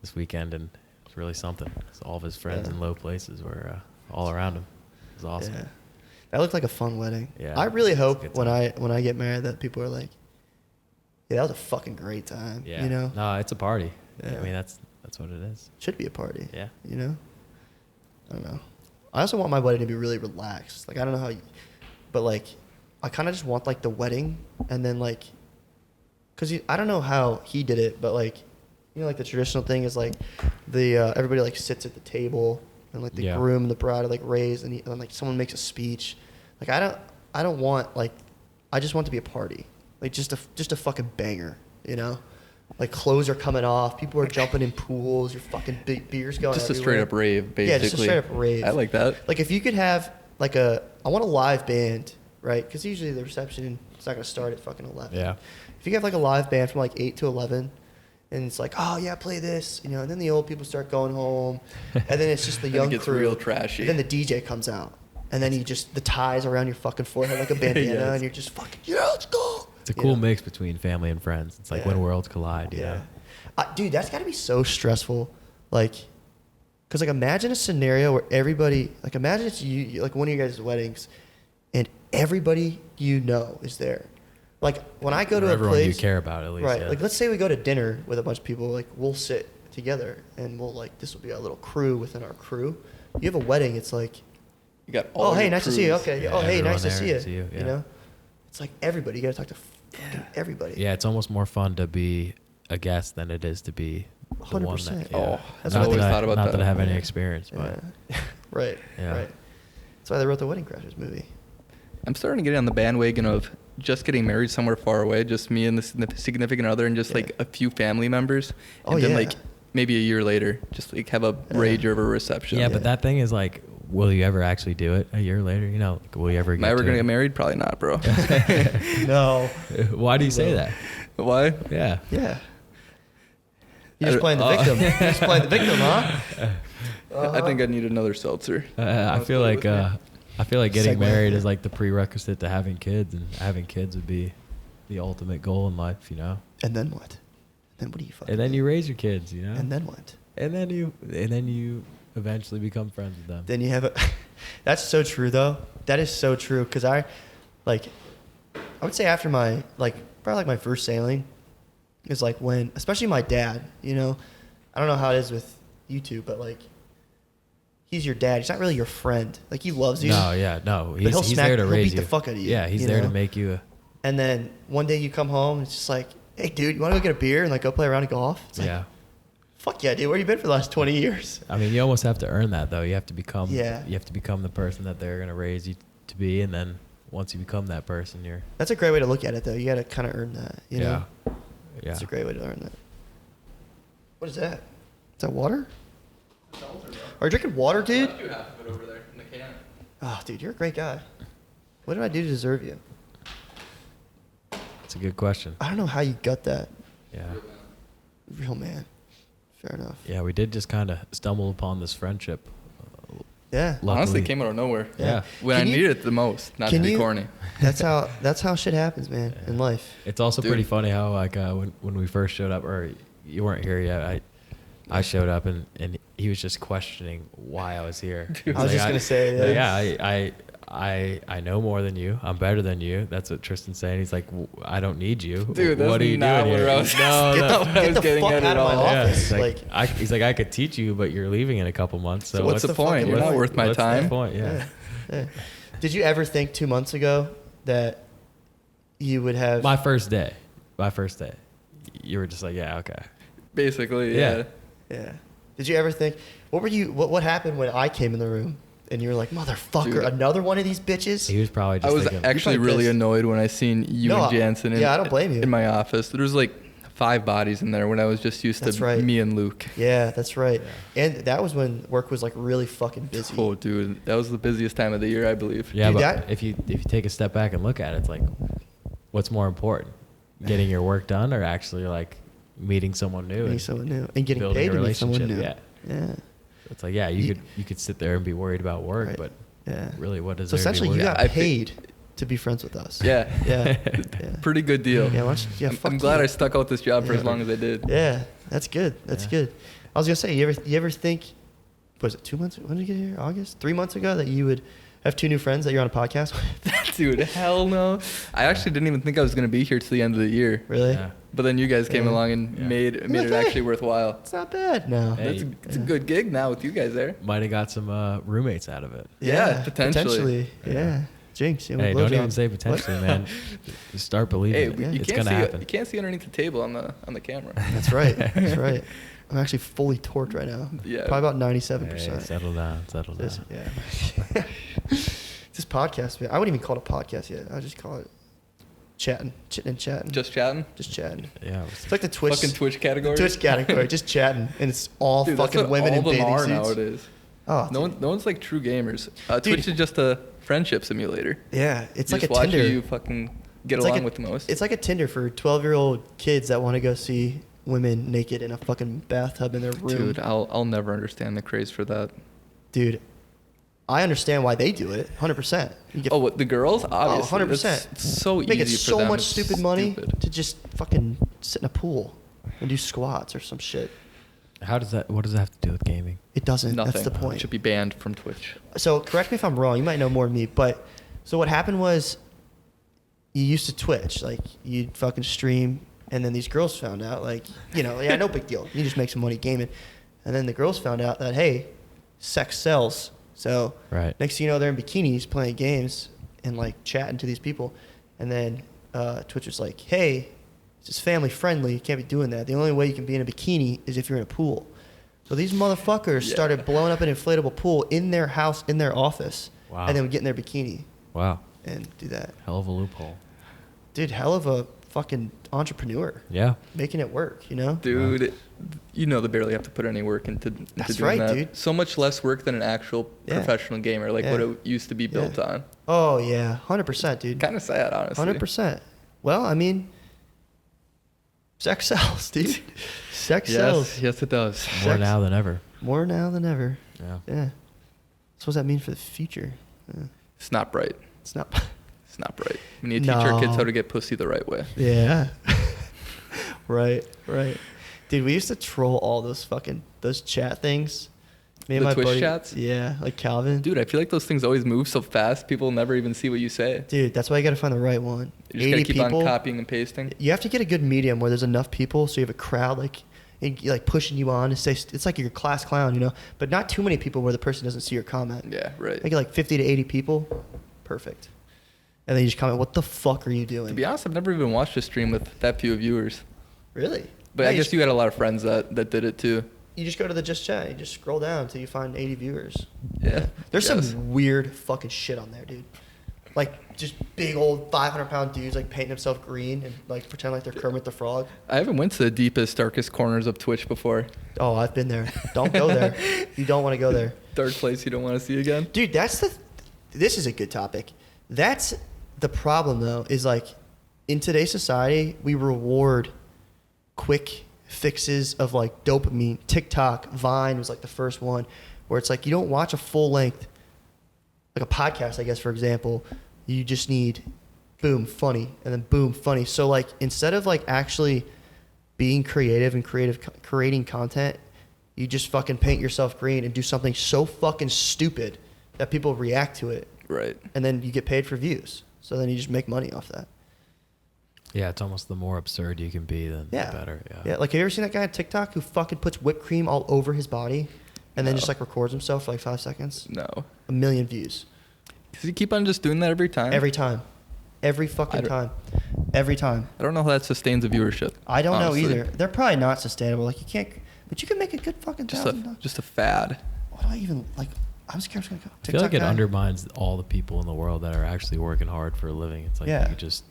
this weekend, and it's really something. 'Cause all of his friends Yeah. in low places were all around him. It was awesome. Yeah. That looked like a fun wedding. Yeah, I really it's a hope good when time. I get married that people are like, yeah, that was a fucking great time. Yeah. You know? No, it's a party. Yeah. I mean, that's what it is. Should be a party. Yeah. You know? I don't know. I also want my wedding to be really relaxed. Like, I don't know how but like, I kind of just want like the wedding and then like, cause I don't know how he did it, but like, you know, like the traditional thing is like the, everybody like sits at the table and like the Yeah. groom and the bride are like raised and like someone makes a speech. Like, I don't want like, I just want it to be a party. Like just a fucking banger, you know? Like clothes are coming off, people are jumping in pools, your fucking big beers going Just a everywhere. straight up rave, basically. Yeah, just a straight up rave. I like that. Like if you could have like I want a live band, right? Because usually the reception it's not gonna start at fucking 11. Yeah. If you have like a live band from like 8 to 11, and it's like, oh yeah, play this, you know, and then the old people start going home, and then it's just the Then it young gets crew. real trashy. And then the DJ comes out, and then the ties around your fucking forehead like a bandana, Yes. and you're just fucking yeah, let's go. It's a You cool know? mix between family and friends. It's like Yeah. when worlds collide. You Yeah. know? Dude, that's got to be so stressful. Like, because, like, imagine a scenario where everybody, like, imagine it's you, like, one of your guys' weddings, and everybody you know is there. Like, when I go to Or a everyone place. you care about, at least. Right. Yeah. Like, let's say we go to dinner with a bunch of people, like, we'll sit together, and we'll, like, this will be our little crew within our crew. You have a wedding, it's like, You got all oh, hey, your nice to see you. crews. Okay. Yeah, oh, hey, everyone nice to there see you. to see you, You yeah. know? It's like everybody. You got to talk to fucking everybody. Yeah, it's almost more fun to be a guest than it is to be the one 100%. that. Oh, That's not what I that always thought about not that. that I have any experience, but Yeah. Right. Yeah. Right. That's why they wrote the Wedding Crashers movie. I'm starting to get on the bandwagon of just getting married somewhere far away, just me and the significant other, and just Yeah. like a few family members, and Oh, then yeah. like maybe a year later, just like have a Yeah. rager of a reception. yeah, Yeah. but that thing is like, will you ever actually do it a year later? You know, like, will you ever? Am I ever to gonna it? get married? Probably not, bro. No. Why do you say No. that? Why? Yeah. Yeah. You're I- just playing the oh. victim. You're just playing the victim, huh? I think I need another seltzer. I feel Stay like with me. I feel like getting Segue. married is like the prerequisite to having kids, and having kids would be the ultimate goal in life, you know. And then what? Then what do you fucking And then do? you raise your kids, you know. And then what? and then you eventually become friends with them. Then you have a. That's so true, though. That is so true. Because I would say after my, probably like my first sailing is like when, especially my dad, you know, I don't know how it is with you two, but like, he's your dad. He's not really your friend. Like, he loves you. No, yeah, no. But he'll He's smack- there to he'll raise beat you. the fuck out of you, Yeah, he's you there to know? make you. And then one day you come home and it's just like, hey, dude, you want to go get a beer and like go play around and golf? It's like, Yeah. fuck yeah, dude. Where you been for the last 20 years? I mean, you almost have to earn that though. You have to become. Yeah. You have to become the person that they're gonna raise you to be, and then once you become that person, you're. That's a great way to look at it, though. You got to kind of earn that. You know? Yeah. That's a great way to earn that. What is that? Is that water? Are you drinking water, dude? I do half of it over there in the can. Oh, dude, you're a great guy. What did I do to deserve you? It's a good question. I don't know how you got that. Yeah. Real man. Fair enough. Yeah, we did just kind of stumble upon this friendship. Yeah. Luckily. Honestly, it came out of nowhere. Yeah. When Can I you- needed it the most, not to can be you- corny. That's how shit happens, man, in life. It's also Dude. pretty funny how like when we first showed up, or you weren't here yet. I showed up and he was just questioning why I was here. Dude. I was just gonna say, yeah. I know more than you. I'm better than you. That's what Tristan's saying. He's like, I don't need you. Dude, that's what are you not doing what here? I was- No, Get no. the- what I was getting fuck at out at of my all. Yeah, office. he's like, I could teach you, but you're leaving in a couple months. So What's the the point? fucking You're not point? worth my what's time. the point? Yeah. Yeah. Did you ever think 2 months ago that you would have? My first day, you were just like, yeah, okay. Basically, Yeah. yeah. Yeah. Did you ever think? What happened when I came in the room and you were like, motherfucker, Dude. another one of these bitches? He was probably just I was thinking, actually probably really pissed. annoyed when I seen you No, and Jansen in, yeah, I don't blame you. in my office. There was like 5 bodies in there when I was just used That's to right. me and Luke. Yeah, that's right. And that was when work was like really fucking busy. Oh, dude, that was the busiest time of the year, I believe. yeah, Dude, but that- if you take a step back and look at it, it's like, what's more important, getting your work done or actually like meeting someone new Meeting and someone new and getting building paid a to meet someone new. relationship? Yeah, Yeah. it's like, yeah, you could sit there and be worried about work, Right. but Yeah. really, what does So there to be essentially, you worried got about? I thi- paid to be friends with us. Yeah. Yeah. Yeah. Pretty good deal. Yeah, why don't you, I'm fuck glad you. I stuck out this job for Yeah. as long as I did. Yeah, that's good. That's Yeah. good. I was gonna say, you ever think, was it 2 months? When did you get here? August? 3 months ago that you would have 2 new friends that you're on a podcast with? Dude, hell no. I actually didn't even think I was going to be here till the end of the year. Really? Yeah. But then you guys came Yeah. along and Yeah. made it Like, actually hey. worthwhile. It's not bad. No. Hey. It's a good gig now with you guys there. Might have got some roommates out of it. Yeah, potentially. Yeah. Jinx. You know, Hey, don't blowjob. even say potentially, man. Just start believing Hey, it. you It's can't gonna see happen. you can't see underneath the table on the camera. That's right. That's right. I'm actually fully torqued right now. Yeah. Probably about Hey, 97%. settle down. This- yeah. This podcast, man, I wouldn't even call it a podcast yet. I just call it chitting and chatting. Just chatting. Just chatting. Yeah. It's like the Twitch. Fucking Twitch category. Twitch category, just chatting, and it's all Dude, that's fucking what women all in them bathing are suits. nowadays. Oh, No dude. one's like true gamers. Dude. Twitch is just a friendship simulator. Yeah, it's like Just a watch Tinder. who you fucking get It's like along a- with the most. It's like a Tinder for 12-year-old kids that want to go see women naked in a fucking bathtub in their room. Dude, I'll never understand the craze for that. Dude, I understand why they do it. 100%. You get Oh, what, the girls? Obviously. 100%. It's so making easy for so them. much It's stupid money stupid. to just fucking sit in a pool and do squats or some shit. What does that have to do with gaming? It doesn't. Nothing. That's the point. It should be banned from Twitch. So correct me if I'm wrong. You might know more than me, but so what happened was you used to Twitch, like you'd fucking stream, and then these girls found out, like, you know, yeah, no big deal. You just make some money gaming, and then the girls found out that hey, sex sells. So Right. next thing you know, they're in bikinis playing games and like chatting to these people, and then Twitch was like, hey, this is family friendly. You can't be doing that. The only way you can be in a bikini is if you're in a pool. So these motherfuckers Yeah. started blowing up an inflatable pool in their house, in their office, Wow. and then would get in their bikini Wow. and do that. Hell of a loophole. Dude, hell of a fucking entrepreneur, Yeah. making it work, you know? Dude, you know they barely have to put any work into That's doing right, that. dude. So much less work than an actual Yeah. professional gamer, like Yeah. what it used to be built Yeah. on. Oh yeah, 100%, dude. Kind of sad, honestly. 100%. Well, I mean, sex sells, dude. Sex sells. Yes, it does. More Sex- now than ever. More now than ever. Yeah. Yeah. So what does that mean for the future? It's not bright. It's not. It's not bright. We need to teach our kids No. how to get pussy the right way. Yeah. Right. Dude, we used to troll all those chat things. Me and The my Twitch buddy. chats? Yeah, like Calvin. Dude, I feel like those things always move so fast, people never even see what you say. Dude, that's why you got to find the right one. You just gotta keep on copying and pasting. You have to get a good medium where there's enough people, so you have a crowd like pushing you on to say it's like you're a class clown, you know. But not too many people where the person doesn't see your comment. Yeah, right. Make it like 50 to 80 people, perfect. And then you just comment, "What the fuck are you doing?" To be honest, I've never even watched a stream with that few viewers. Really? But No, I guess you had a lot of friends that did it too. You just go to the Just Chat. You just scroll down until you find 80 viewers. Yeah. There's Yes. some weird fucking shit on there, dude. Like just big old 500-pound dudes like painting themselves green and like pretend like they're Kermit the Frog. I haven't went to the deepest, darkest corners of Twitch before. Oh, I've been there. Don't go there. You don't want to go there. Dark place you don't want to see again. Dude, this is a good topic. That's the problem though, is like in today's society, we reward quick fixes of like dopamine. TikTok, Vine was like the first one where it's like you don't watch a full length, like a podcast, I guess, for example. You just need boom, funny, and then boom, funny. So like instead of like actually being creative and creating content, you just fucking paint yourself green and do something so fucking stupid that people react to it. Right. And then you get paid for views. So then you just make money off that. Yeah, it's almost the more absurd you can be, the Yeah. better. Yeah. Like, have you ever seen that guy on TikTok who fucking puts whipped cream all over his body and then just like records himself for like 5 seconds? No. 1 million views. Does he keep on just doing that every time? Every time. Every fucking time. Every time. I don't know how that sustains a viewership. I don't honestly. know either. They're probably not sustainable. Like, you can't, but you can make a good fucking $1,000. Just a fad. What do I even, like, I'm scared it's going to go. I feel like it guy. undermines all the people in the world that are actually working hard for a living. It's like Yeah. you could just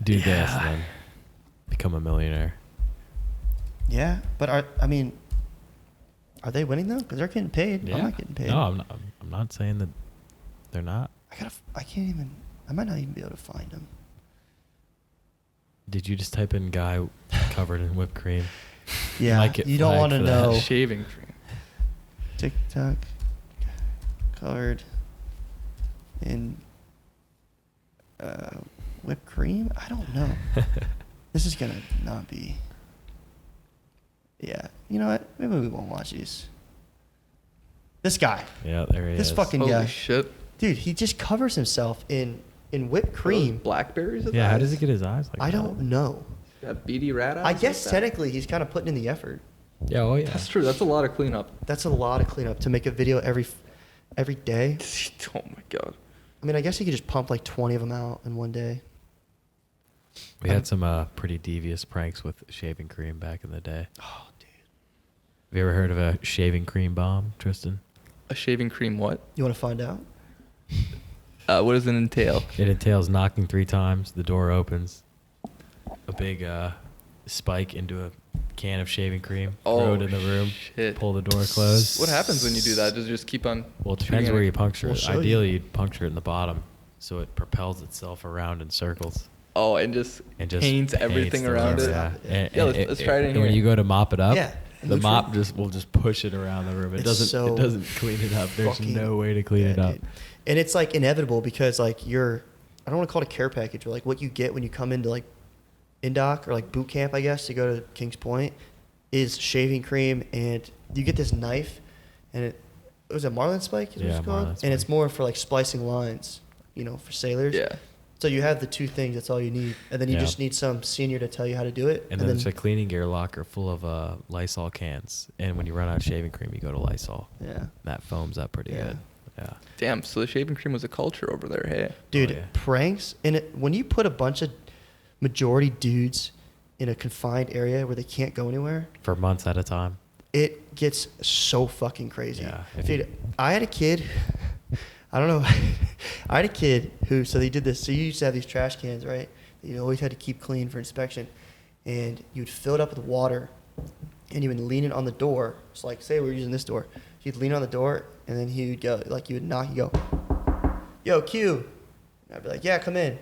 do this and then become a millionaire. Yeah, but are they winning though? Because they're getting paid. Yeah. I'm not getting paid. No, I'm not saying that they're not. I can't even. I might not even be able to find them. Did you just type in guy covered in whipped cream? Yeah, Might get you don't want flagged to for that. know. Shaving cream. TikTok covered in whipped cream. I don't know. This is gonna not be. Yeah, you know what? Maybe we won't watch these. This guy, Yeah, there he this is. fucking Holy guy, shit. dude, he just covers himself in whipped cream. Blackberries? Yeah, how does he get his eyes like I that? don't know. Got beady rat eyes? I guess like that? technically he's kind of putting in the effort. Yeah, oh yeah. That's true. That's a lot of cleanup. That's a lot of cleanup to make a video every day. Oh my god. I mean, I guess he could just pump like 20 of them out in one day. We had some pretty devious pranks with shaving cream back in the day. Oh, dude. Have you ever heard of a shaving cream bomb, Tristan? A shaving cream what? You want to find out? What does it entail? It entails knocking 3 times, the door opens, a big spike into a can of shaving cream, throw it in the room, shit. pull the door closed. What happens when you do that? Does it just keep on? Well, it depends shooting where at you puncture We'll it. show you. Ideally, you'd puncture it in the bottom, so it propels itself around in circles. Oh, and just paints everything the around room, it. Yeah, Yeah, let's try it in and here. when you go to mop it up, Yeah. the mop will just push it around the room. It It's so doesn't clean it up. There's fucking- no way to clean it up. dude. And it's like inevitable because like I don't want to call it a care package, but like what you get when you come into like Indoc or like boot camp, I guess, to go to Kings Point is shaving cream, and you get this knife, and it was a marlin spike, is what Yeah, it's called, marlin and it's spike. more for like splicing lines, for sailors. Yeah. So you have the two things. That's all you need, and then you Yeah. just need some senior to tell you how to do it. And then there's a cleaning gear locker full of Lysol cans. And when you run out of shaving cream, you go to Lysol. yeah, That foams up pretty Yeah. good. Yeah. Damn. So the shaving cream was a culture over there. Hey. dude, yeah. pranks. And when you put a bunch of majority dudes in a confined area where they can't go anywhere, For months at a time. it gets so fucking crazy. Yeah, Dude, I had a kid. I don't know. I had a kid who, so they did this. So you used to have these trash cans, right? That you always had to keep clean for inspection. And you'd fill it up with water and you would lean it on the door. It's like, say we're using this door. You'd lean on the door and then he would go, like you would knock, you go, yo, Q. And I'd be like, yeah, come in.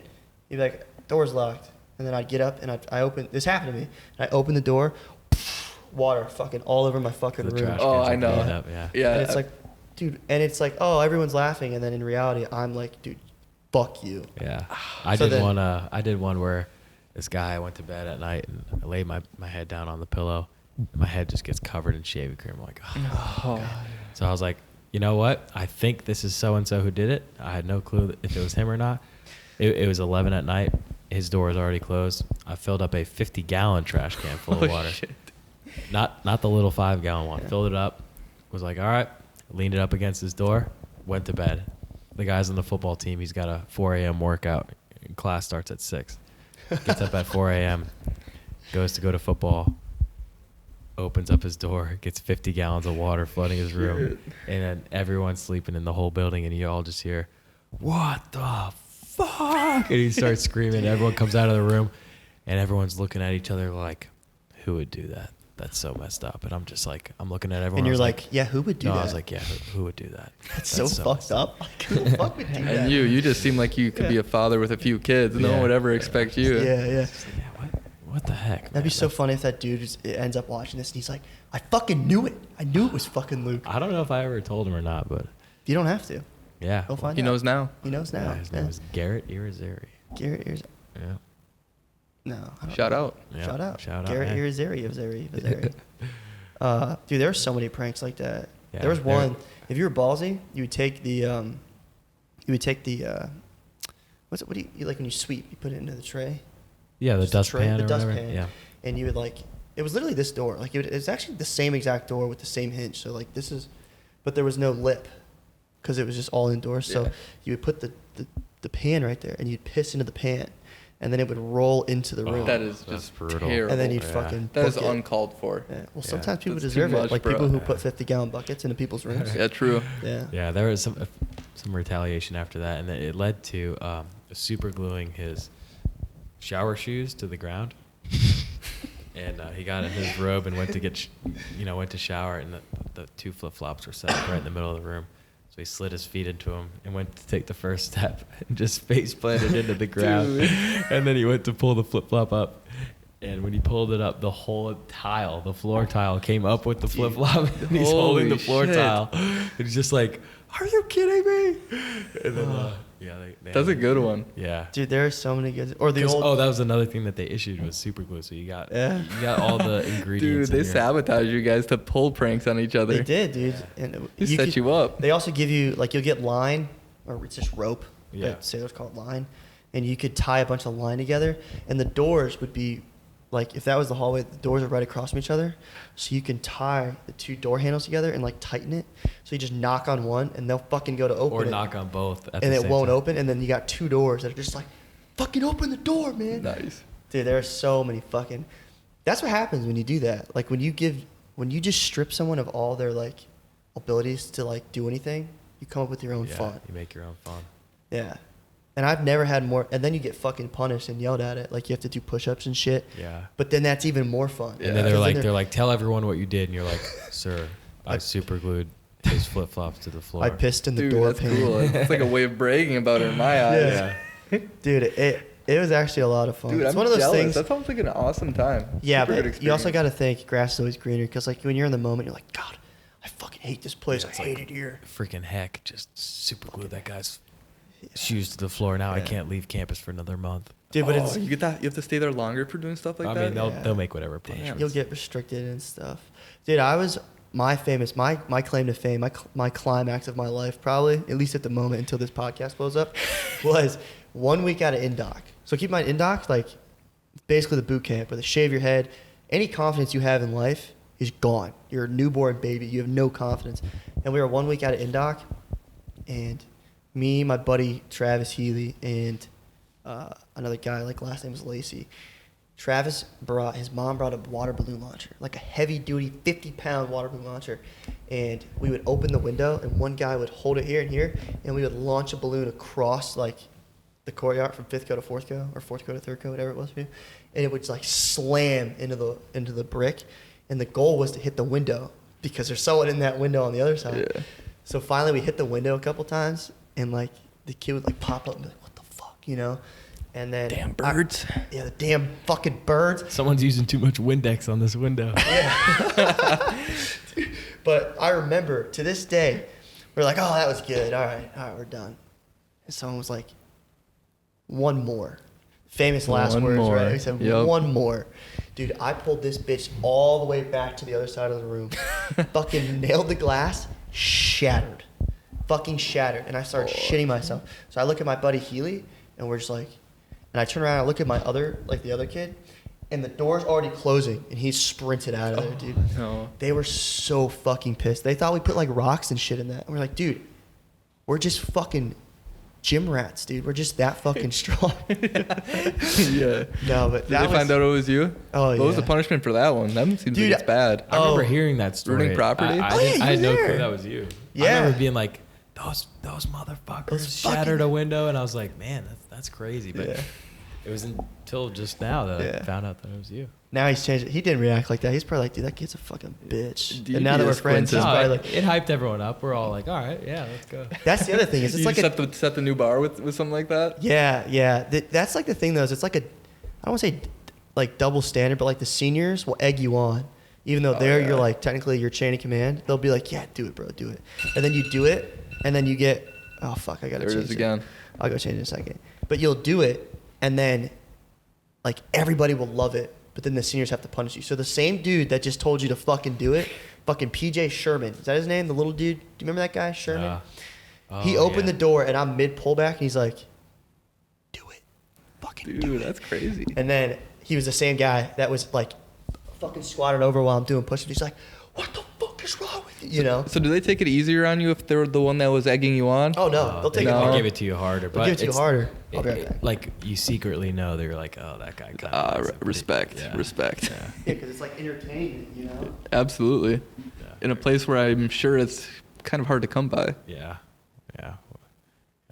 He'd be like, door's locked. And then I'd get up and I open, this happened to me. And I opened the door, water fucking all over my fucking The room. trash Oh, cans I are know. cleaned up, yeah. Yeah. And it's like, dude, and it's like, oh, everyone's laughing, and then in reality, I'm like, dude, fuck you. Yeah. I So did then- I did one where this guy, I went to bed at night and I laid my head down on the pillow. And my head just gets covered in shaving cream. I'm like, oh. Oh. So I was like, you know what? I think this is so-and-so who did it. I had no clue if it was him or not. It was 11 at night. His door was already closed. I filled up a 50-gallon trash can full of Oh, water. shit. Not the little 5-gallon one. Yeah. Filled it up. Was like, all right. Leaned it up against his door. Went to bed. The guy's on the football team. He's got a 4 a.m. workout. Class starts at 6. Gets up at 4 a.m. Goes to go to football. Opens up his door. Gets 50 gallons of water flooding his room. Shit. And then everyone's sleeping in the whole building. And you all just hear, what the fuck? And he starts screaming. Everyone comes out of the room, and everyone's looking at each other like, who would do that? That's so messed up. And I'm just like, I'm looking at everyone. And you're like, yeah, who would do that? I was like, yeah, who would do that? That's so fucked up. Like, who the fuck would do that? And you just seem like you could be a father with a few kids. No one would ever expect you. Yeah. What the heck? That'd be so funny if that dude ends up watching this and he's like, I fucking knew it. I knew it was fucking Luke. I don't know if I ever told him or not, but You don't have to. yeah. He'll find He out. knows now. He knows now. Yeah, his name is Garrett Irizarry. Garrett Irizarry. Yeah. No. I don't Shout know. out. Yeah. Shout out. Shout out. Garrett Hey. Irizarry. Dude, there were so many pranks like that. Yeah, there was one. If you were ballsy, you would take the what do you like when you sweep? You put it into the tray. Yeah, the Just a tray, dustpan the or whatever. dustpan. Yeah. And you would like, it was literally this door. Like it's actually the same exact door with the same hinge. So like this is, but there was no lip, because it was just all indoors. So Yeah. you would put the pan right there, and you'd piss into the pan, and then it would roll into the room. That is That's just brutal. terrible. And then you'd Yeah. fucking That is book it. uncalled for. Yeah. Well, Yeah. sometimes people That's too deserve much, it. Like bro. people who Yeah. put 50-gallon buckets into people's rooms. Yeah, true. Yeah. Yeah, there was some retaliation after that, and then it led to super gluing his shower shoes to the ground. And he got in his robe and went to went to shower, and the two flip flops were set up right in the middle of the room. So he slid his feet into them and went to take the first step and just face planted into the ground. Dude. And then he went to pull the flip flop up. And when he pulled it up, the whole tile, the floor tile, came up with the flip flop. And he's holding the floor shit. tile. And he's just like, "Are you kidding me?" And then, they That's a good one. Yeah. Dude, there are so many good. Or the 'Cause- old. that was another thing that they issued was super glue. So you got all the Dude, ingredients. they in your- sabotage you guys to pull pranks on each other. They did, dude. And They set you up. They also give you, like, you'll get line, or it's just rope. Yeah. Sailors call it line. And you could tie a bunch of line together. And the doors would be, like, if that was the hallway, the doors are right across from each other. So you can tie the two door handles together and, like, tighten it. So you just knock on one, and they'll fucking go to open Or it. knock on both. At And the it same won't time. open. And then you got two doors that are just like, fucking open the door, man. Nice. Dude, there are so many fucking. That's what happens when you do that. Like when you just strip someone of all their like abilities to like do anything, you come up with your own Yeah, fun. you make your own fun. Yeah. And I've never had more. And then you get fucking punished and yelled at it. Like you have to do push-ups and shit. Yeah. But then that's even more fun. Yeah. And then Because they're like, tell everyone what you did, and you're like, sir, I super glued his flip flops to the floor. I pissed in the Dude, door that's pane. cool. It's like a way of bragging about it in my eyes. Yeah. Dude, it was actually a lot of fun. Dude, it's I'm one of those jealous. things. That sounds like an awesome time. Yeah, Super good but you also experience. got to think grass is always greener, because like when you're in the moment, you're like, God, I fucking hate this place. Yeah, I it's hate like- it here. Freaking heck, just super glued that guy's shoes to the floor. Now I Yeah. can't leave campus for another month. Dude, but Oh, it's you get that. You have to stay there longer for doing stuff like I that. mean, Yeah. they'll make whatever Damn. punishments. you'll get restricted and stuff. Dude, I was my claim to fame, my climax of my life, probably at least at the moment until this podcast blows up, was 1 week out of Indoc. So keep in mind, Indoc, like basically the boot camp where they shave your head. Any confidence you have in life is gone. You're a newborn baby. You have no confidence. And we were 1 week out of Indoc, and me, my buddy Travis Healy, and another guy, like last name was Lacey. Travis his mom brought a water balloon launcher, like a heavy duty 50-pound water balloon launcher. And we would open the window, and one guy would hold it here and here, and we would launch a balloon across like the courtyard from 5th co to 4th co, or 4th co to 3rd co, whatever it was for you. And it would like slam into the brick. And the goal was to hit the window, because there's someone in that window on the other side. Yeah. So finally we hit the window a couple times, and like the kid would like pop up and be like, what the fuck, you know? And then Damn birds. yeah, the damn fucking birds. Someone's using too much Windex on this window. But I remember to this day, we're like, oh, that was good. All right, we're done. And someone was like, one more. Famous last One words, more. right? He said, Yep. one more. Dude, I pulled this bitch all the way back to the other side of the room. Fucking nailed the glass, shattered. Fucking shattered. And I started shitting myself. So I look at my buddy Healy, and we're just like, and I turn around and I look at my the other kid, and the door's already closing, and he's sprinted out of there, dude. No. They were so fucking pissed. They thought we put like rocks and shit in that. And we're like, dude, we're just fucking gym rats, dude. We're just that fucking strong. Yeah. No, but Did they find out it was you? Oh, What was yeah. the punishment for that one? That one seems Dude, like it's bad. I remember Oh. hearing that story. Ruining property? I Oh, yeah, didn't- you I had were no there. clue that was you. I Yeah. remember being like, those motherfuckers Those shattered fucking- a window, and I was like, man, that's crazy. But Yeah. it was until just now that Yeah. I found out that it was you. Now he's changed it. He didn't react like that. He's probably like, dude, that kid's a fucking bitch. And now that we're Devious friends, he's Quentin. probably No, like, it hyped everyone up. We're all like, all right, yeah, let's go. that's the other thing. Is it's You like a set the new bar with something like that. yeah. That's like the thing though. Is it's like I don't want to say like double standard, but like the seniors will egg you on, even though yeah. you're like technically your chain of command. They'll be like, yeah, do it, bro, do it, and then you do it, and then you get, oh fuck, I gotta There it change is again. I'll go change it in a second. But you'll do it, and then like everybody will love it, but then the seniors have to punish you. So the same dude that just told you to fucking do it, fucking PJ Sherman, is that his name? The little dude. Do you remember that guy, Sherman? He opened the door, and I'm mid pullback, and he's like, do it, fucking do Dude, it. that's crazy. And then he was the same guy that was like fucking squatted over while I'm doing push-ups. He's like, what the fuck is wrong with you? You know? So do they take it easier on you if they're the one that was egging you on? Oh no, they'll take it No. They'll hard. give it to you harder. They'll But give it to you it's- harder. I'll be right back. Like you secretly know they're like, oh, that guy. Kind of Respect. Respect. Yeah. Yeah, because it's like entertainment, you know? Absolutely. Yeah. In a place where I'm sure it's kind of hard to come by. Yeah. Yeah.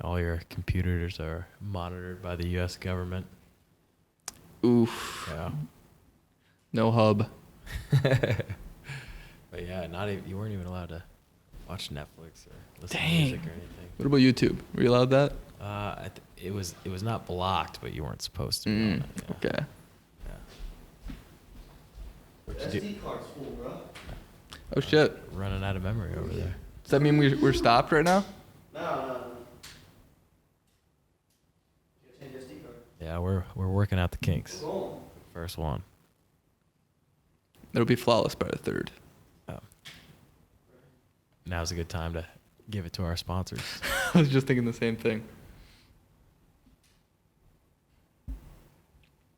All your computers are monitored by the U.S. government. Oof. Yeah. No hub. But yeah, you weren't even allowed to watch Netflix or listen Dang. to music or anything. What about YouTube? Were you allowed that? It was not blocked, but you weren't supposed to. Be on it, yeah. Okay. Yeah. What'd you do? SD card's full, bro. Oh shit. Running out of memory over there. Does that mean we're stopped right now? No. You gotta change SD card. Yeah, we're working out the kinks. Roll. First one. It'll be flawless by the third. Oh. Now's a good time to give it to our sponsors. I was just thinking the same thing.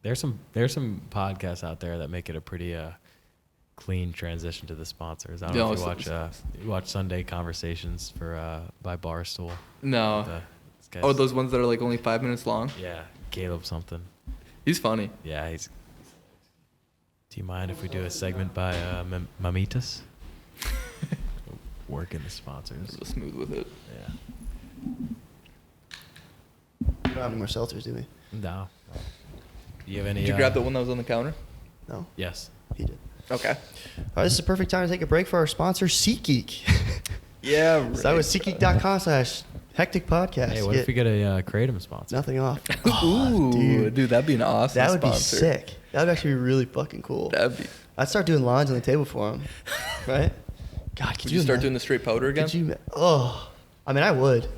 There's some podcasts out there that make it a pretty clean transition to the sponsors. I don't know if you watch Sunday Conversations by Barstool. No. This guy's- Oh, those ones that are like only 5 minutes long? Yeah, Caleb something. He's funny. Yeah, he's. Do you mind if we do a segment by Mamitas? Working the sponsors. Real smooth with it. Yeah. We don't have any more seltzers, do we? No. Do you have any? Did you grab the one that was on the counter? No, Yes. he did. Okay. All right, this is a perfect time to take a break for our sponsor, SeatGeek. Yeah, right. So that was SeatGeek.com/Hecktic Podcast. Hey, what if we get a Kratom sponsor? Nothing off. Ooh, dude. dude, that'd be an awesome That would sponsor. be sick. That would actually be really fucking cool. That'd be. I'd start doing lines on the table for him. Right? God, could Would you start imagine- doing the straight powder again? Could you? Oh, I mean, I would.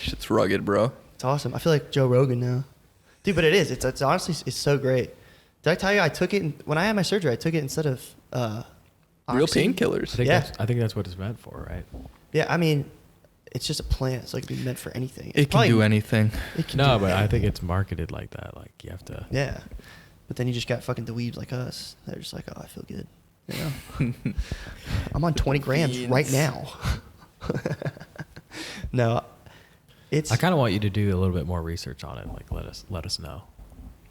Shit's rugged, bro. It's awesome. I feel like Joe Rogan now, dude. But it is. It's honestly, it's so great. Did I tell you I took it when I had my surgery? I took it instead of Real Oxy. painkillers. Yeah. I think that's what it's meant for, right? Yeah, I mean, it's just a plant, so it can be meant for anything. It can do anything. It can No, do but I think anything. it's marketed like that. Like you have to. Yeah, but then you just got fucking dweebs like us. They're just like, oh, I feel good. You know, I'm on 20 grams right Beans. now. No, it's. I kind of want you to do a little bit more research on it. Like let us know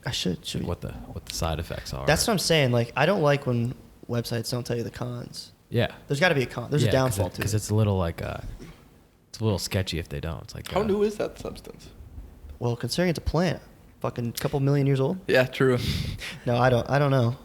I should. Should we? what the side effects are. That's what I'm saying. Like, I don't like when websites don't tell you the cons. Yeah. There's got to be a con. There's a downfall to because it. it's a little like it's a little sketchy if they don't. It's like How new is that substance? Well, considering it's a plant, fucking couple million years old. Yeah, true. No, I don't know.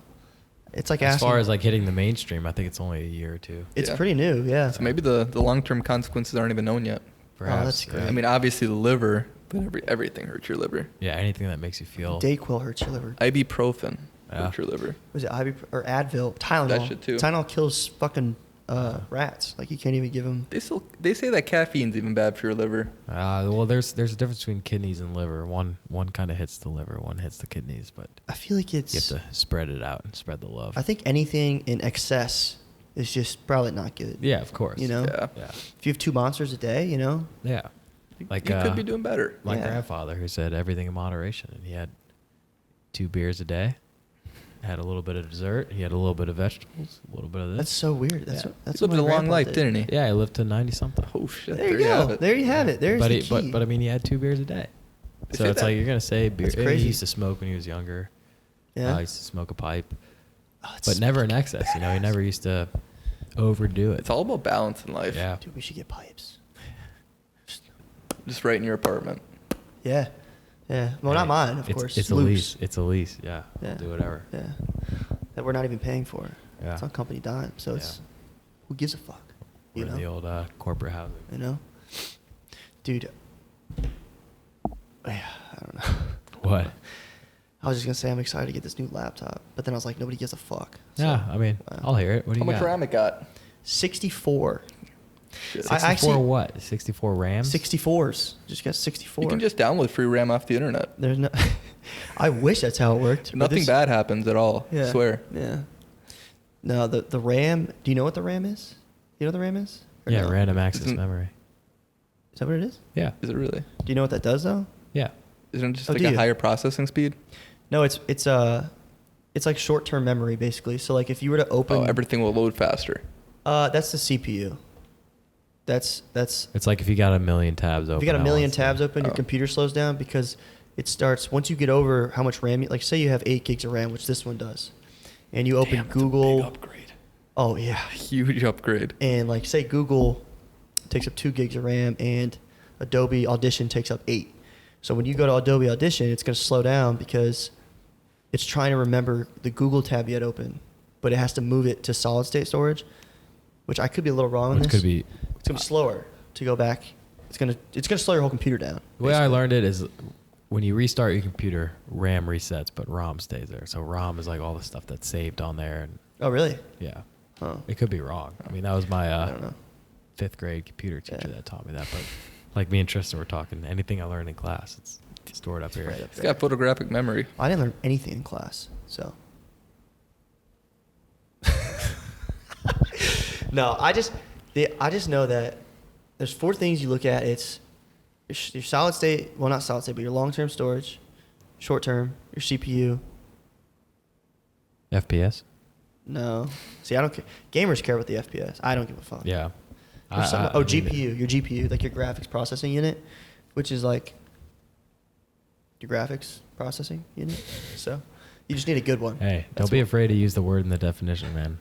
It's like as asking. far as like hitting the mainstream, I think it's only a year or two. it's Yeah. pretty new. Yeah. So maybe the long-term consequences aren't even known yet. Perhaps. that's great. I mean, obviously the liver, but everything hurts your liver. Yeah, anything that makes you feel. Dayquil hurts your liver. Ibuprofen Yeah. hurts your liver. Was it or Advil? Tylenol. That shit too. Tylenol kills fucking rats. Like, you can't even give them. They say that caffeine's even bad for your liver. Well, there's a difference between kidneys and liver. One kind of hits the liver, one hits the kidneys, but I feel like you it's. have to spread it out and spread the love. I think anything in excess is just probably not good. Yeah, of course. You know? Yeah. Yeah. If you have 2 monsters a day, you know. Yeah. Like you could be doing better. my Yeah. grandfather who said everything in moderation, and he had 2 beers a day, had a little bit of dessert, he had a little bit of vegetables, a little bit of this. That's so weird. That's Yeah. that's He lived what a my long grandpa life, did. didn't he? Yeah, he lived to 90 something. Oh shit! There you have go. it. There you have it. There's but the he, key. but I mean, he had 2 beers a day. They So say it's that- like you're gonna say beer. That's crazy. He used to smoke when he was younger. Yeah. He used to smoke a pipe, Oh, it's- but never in excess. You know, he never used to overdo it. It's all about balance in life. Yeah. Dude, we should get pipes. Just right in your apartment. Yeah. Yeah. Well, not mine, of course. It's a Luke's. lease. It's a lease. Yeah. Yeah. We'll do whatever. Yeah. That we're not even paying for. Yeah. It's on company dime. So it's, who gives a fuck? You We're know? in the old corporate housing. You know? Dude. Yeah, I don't know. What? I was just going to say I'm excited to get this new laptop. But then I was like, nobody gives a fuck. So, Yeah, I mean, I'll hear it. What do How you much got? RAM it got? 64. Shit. I 64 actually- what? 64 RAMs? 64s. Just got 64. You can just download free RAM off the internet. There's no. I wish that's how it worked. but Nothing this- bad happens at all. Yeah. I swear. Yeah. No, the RAM. Do you know what the RAM is? You know what the RAM is? Or Yeah, no? random access Isn't- memory. Is that what it is? Yeah. Is it really? Do you know what that does though? Yeah. Isn't it just Oh, like do a you? higher processing speed? No, it's like short-term memory basically. So like if you were to open, Oh, everything will load faster. that's the CPU. That's It's like if you got a million tabs open. if you got a at million once, tabs yeah. open, your Oh. computer slows down because it starts once you get over how much RAM. Like say you have 8 gigs of RAM, which this one does, and you open Damn, that's a Google. big upgrade. Oh yeah. Huge upgrade. And like say Google takes up 2 gigs of RAM and Adobe Audition takes up 8. So when you go to Adobe Audition, it's going to slow down because it's trying to remember the Google tab you had open, but it has to move it to solid state storage, which I could be a little wrong on Which this. could be. It's going to be slower to go back. It's going to slow your whole computer down. The way I basically. learned it is when you restart your computer, RAM resets, but ROM stays there. So ROM is like all the stuff that's saved on there. And Oh really? yeah. Oh. It could be wrong. I mean, that was my I don't know. 5th grade computer teacher Yeah. that taught me that. But like me and Tristan were talking, anything I learned in class, it's stored up here. Right up It's got photographic memory. I didn't learn anything in class, so. No, I just know that there's 4 things you look at. It's your solid state, well not solid state, but your long-term storage, short-term, your CPU. FPS? No, see, I don't care. Gamers care about the FPS. I don't give a fuck. Yeah. There's some- I mean, GPU, your GPU, like your graphics processing unit, which is like your graphics processing unit. So you just need a good one. Hey, That's don't be what- afraid to use the word in the definition, man.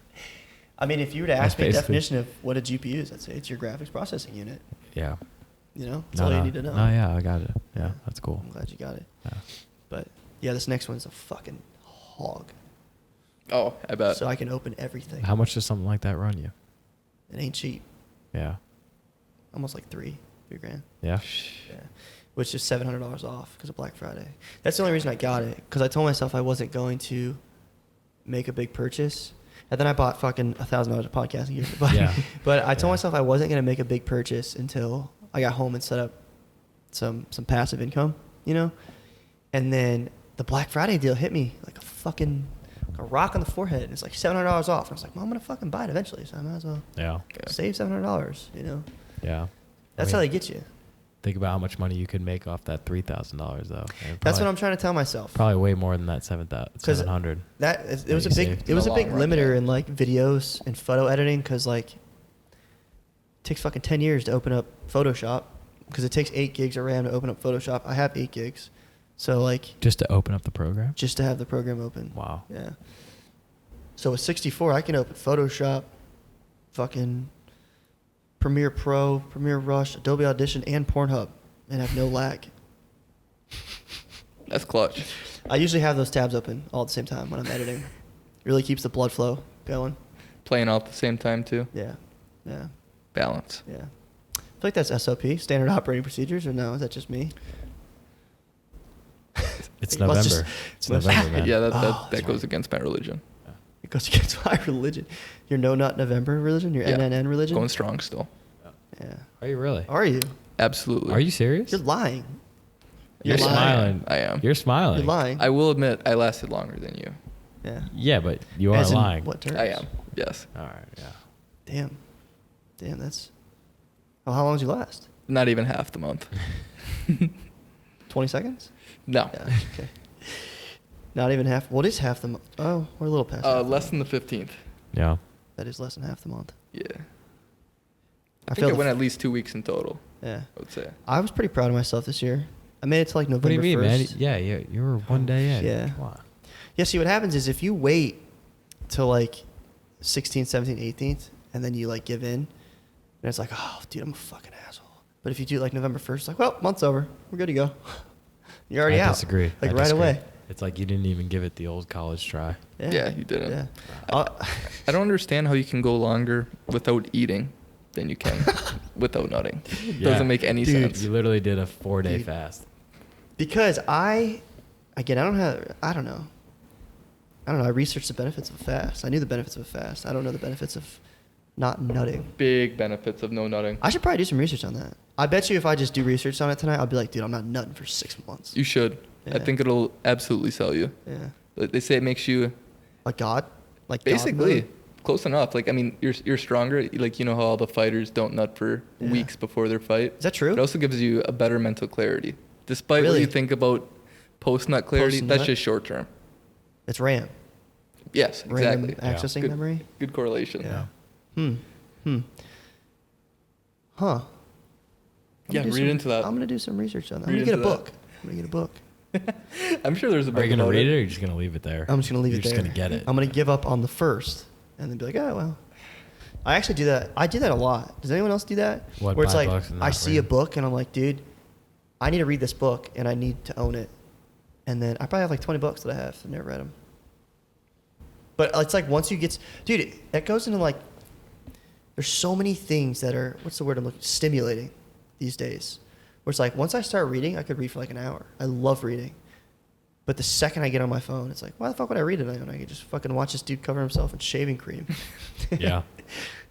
I mean, if you were to That's ask me a basically- definition of what a GPU is, I'd say it's your graphics processing unit. Yeah. You know, that's all you need to know. No, yeah, I got it. Yeah, that's cool. I'm glad you got it. Yeah. But yeah, this next one's a fucking hog. Oh, I bet. So I can open everything. How much does something like that run you? It ain't cheap. Yeah. Almost like $3 grand. Yeah. Yeah, which is $700 off because of Black Friday. That's the only reason I got it because I told myself I wasn't going to make a big purchase, and then I bought fucking $1,000 of podcasting gear. But, Yeah. but I told Yeah. myself I wasn't going to make a big purchase until I got home and set up some passive income, you know. And then the Black Friday deal hit me like a rock on the forehead. It's like $700 off. And I was like, well, I'm gonna fucking buy it eventually, so I might as well Yeah. save $700. You know, Yeah. that's how they get you. Think about how much money you could make off that $3,000 though. And That's what probably- I'm trying to tell myself. Probably way more than that 700. It was a you big saved. it was In a the big long run, limiter yeah. in like videos and photo editing because like it takes fucking 10 years to open up Photoshop because it takes 8 gigs of RAM to open up Photoshop. I have 8 gigs, so like Just to open up the program? just to have the program open. Wow. Yeah. So with 64, I can open Photoshop, fucking Premiere Pro, Premiere Rush, Adobe Audition, and Pornhub, and have no lag. That's clutch. I usually have those tabs open all at the same time when I'm editing. It really keeps the blood flow going. Playing all at the same time too. Yeah. Yeah. Balance. Yeah. I feel like that's SOP, standard operating procedures, or no? Is that just me? It's It must November. just- It's must- November, man. Yeah, that Oh, that that's goes right. against my religion. It goes against my religion. Your No Nut November religion? Your Yeah. NNN religion? Going strong still. Yeah. Are you really? Are you? Absolutely. Are you serious? You're lying. You're lying. smiling. I am. You're smiling. You're lying. I will admit I lasted longer than you. Yeah. Yeah, but you are As in lying. what terms? I am. Yes. All right. Yeah. Damn. Damn, that's... Well, how long did you last? Not even half the month. 20 seconds? No. Yeah, okay. Not even half. What is half the month? Oh, we're a little past half the Less month. than the 15th. Yeah. That is less than half the month. Yeah. I I feel think I the went f- at least 2 weeks in total. Yeah. I would say. I was pretty proud of myself this year. I made it to like What do November you mean, 1st. man? Yeah, you were one day in. Yeah. Come on. Yeah, see what happens is if you wait till like 16th, 17th, 18th, and then you like give in, and it's like, oh, dude, I'm a fucking asshole. But if you do like November 1st, like, well, month's over. We're good to go. You're already I out. disagree. Like I right disagree. away. It's like you didn't even give it the old college try. Yeah, you didn't. Yeah. I don't understand how you can go longer without eating than you can without nutting. It Yeah. doesn't make any Dude, sense. You literally did a 4-day Dude. fast. Because I don't know. I researched the benefits of a fast. I knew the benefits of a fast. I don't know the benefits of not nutting. Big benefits of no nutting. I should probably do some research on that. I bet you if I just do research on it tonight, I'll be like, dude, I'm not nutting for 6 months. You should. I Yeah. think it'll absolutely sell you. Yeah. They say it makes you Like God? Like God basically mode? close enough. Like, I mean, you're stronger. Like, you know how all the fighters don't nut for Yeah. weeks before their fight. Is that true? It also gives you a better mental clarity. Despite what Really? you think about post-nut clarity, Post-nut? that's just short term. It's RAM. Yes, Random exactly. accessing Good- memory. Good correlation. Yeah. Huh. Yeah, gonna do read some- into that. I'm gonna do some research on that. I'm Read gonna get a into that. book. I'm gonna get a book. I'm sure there's a book Are you going to about read it or are you just going to leave it there? I'm just gonna leave You're it there. just going to get it. I'm gonna give up on the first, and then be like, oh well. I actually do that. I do that a lot. Does anyone else do that? What, Where it's buy like books and I not see read a them? book and I'm like, dude, I need to read this book and I need to own it. And then I probably have like 20 books that I have. I've never read them. But it's like once you get, dude, it goes into like, there's so many things that are, what's the word I'm looking, stimulating these days. Where it's like, once I start reading, I could read for like an hour. I love reading. But the second I get on my phone, it's like, why the fuck would I read tonight when I could just fucking watch this dude cover himself in shaving cream? Yeah.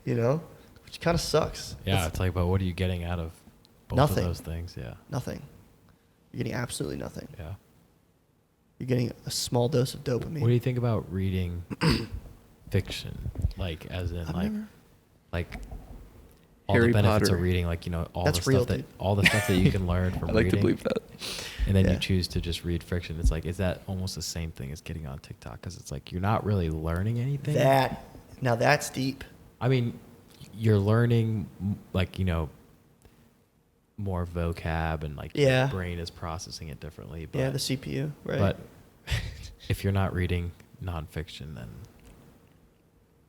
You know? Which kind of sucks. Yeah, it's like, but what are you getting out of both Nothing. of those things? Yeah. Nothing. You're getting absolutely nothing. Yeah. You're getting a small dose of dopamine. What do you think about reading fiction? Like, as in, I've like, never- like all Harry the benefits Potter. of reading, like, you know, all That's the real, stuff dude. that all the stuff that you can learn from I like reading. to believe that. And then Yeah. you choose to just read fiction. It's like, is that almost the same thing as getting on TikTok? Because it's like you're not really learning anything. Now that's deep. I mean, you're learning, like, you know, more vocab and like Yeah. your brain is processing it differently. But, Yeah, the CPU, right? But if you're not reading nonfiction, then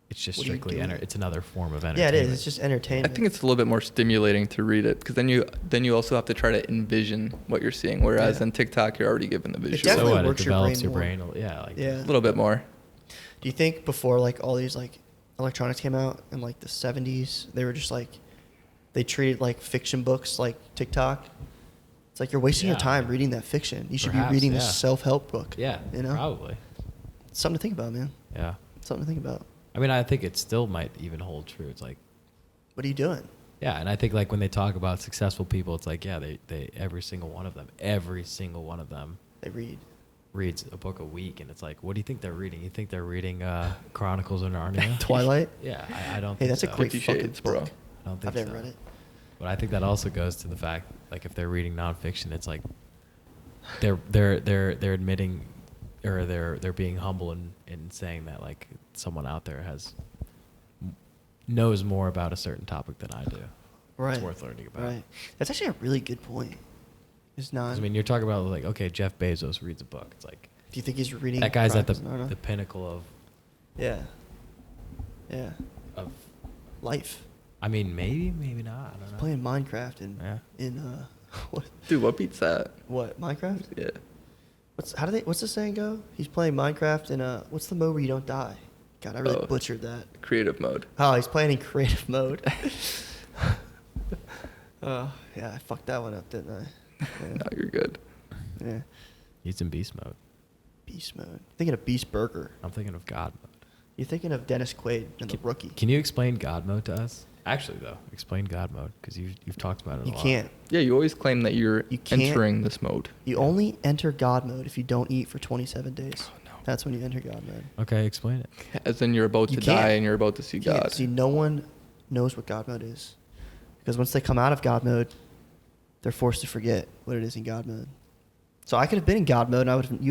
it's just What are you strictly doing? it's another form of yeah, entertainment. it is. It's just I entertainment. think it's a little bit more stimulating to read it because then you also have to try to envision what you're seeing. Whereas Yeah. in TikTok, you're already given the visual. so definitely what, it works your develops brain your more. brain. Yeah, like Yeah. A little bit more. Do you think before like all these like electronics came out in like the 70s, they were just like they treated like fiction books like TikTok? It's like you're wasting your Yeah. time reading that fiction. You should Perhaps, be reading yeah. this self-help book. Yeah, you know, probably. It's something to think about, man. Yeah. It's something to think about. I mean, I think it still might even hold true. It's like, What are you doing? yeah, and I think like when they talk about successful people, it's like, yeah, they every single one of them They read. reads a book a week, and it's like, what do you think they're reading? You think they're reading Chronicles of Narnia? Twilight. Yeah, I don't. Hey, think that's a so. great 50 fucking Shades, bro. book. I don't think I've never so. read it. But I think that also goes to the fact, like, if they're reading nonfiction, it's like they're admitting, or they're being humble in saying that like someone out there knows more about a certain topic than I do. Right. It's worth learning about. Right. That's actually a really good point. It's not. 'Cause, I mean, you're talking about like, okay, Jeff Bezos reads a book. It's like do you think he's reading? that guy's at Chronicles of Narnia? the pinnacle Yeah. Yeah. of. Life. I mean, maybe not. I don't know. Playing Minecraft Yeah. in what? Dude, what beats that? What Minecraft? Yeah. What's the saying go? He's playing Minecraft in what's the mode where you don't die? God, I really Oh. butchered that. Creative mode. Oh, he's playing in creative mode. Yeah, I fucked that one up, didn't I? Yeah. No, you're good. Yeah. He's in beast mode. Beast mode. Thinking of Beast Burger. I'm thinking of God mode. You're thinking of Dennis Quaid and the Rookie. Can you explain God mode to us? Actually, though, explain God mode because you've talked about it. You a lot. can't. Yeah, you always claim that you're You can't- entering this mode. You only enter God mode if you don't eat for 27 days. Oh, no. That's when you enter God mode. Okay, explain it. As in you're about You to can't. die and you're about to see You can't. God. See, no one knows what God mode is. Because once they come out of God mode, they're forced to forget what it is in God mode. So I could have been in God mode and I would have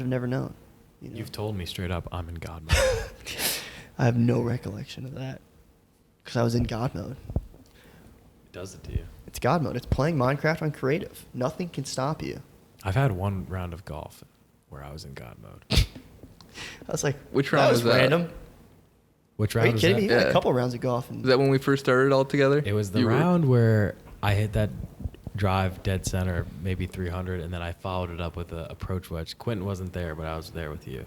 never known. You know? You've told me straight up I'm in God mode. I have no recollection of that. Because I was in God mode. It does it to you. It's God mode. It's playing Minecraft on creative. Nothing can stop you. I've had one round of golf where I was in God mode. I was like, Which that round was was that? random. Which Are round you was kidding that? me? You had Yeah. a couple rounds of golf. And Is that when we first started all together? It was the You were- round where I hit that drive dead center, maybe 300, and then I followed it up with an approach wedge. Quentin wasn't there, but I was there with you.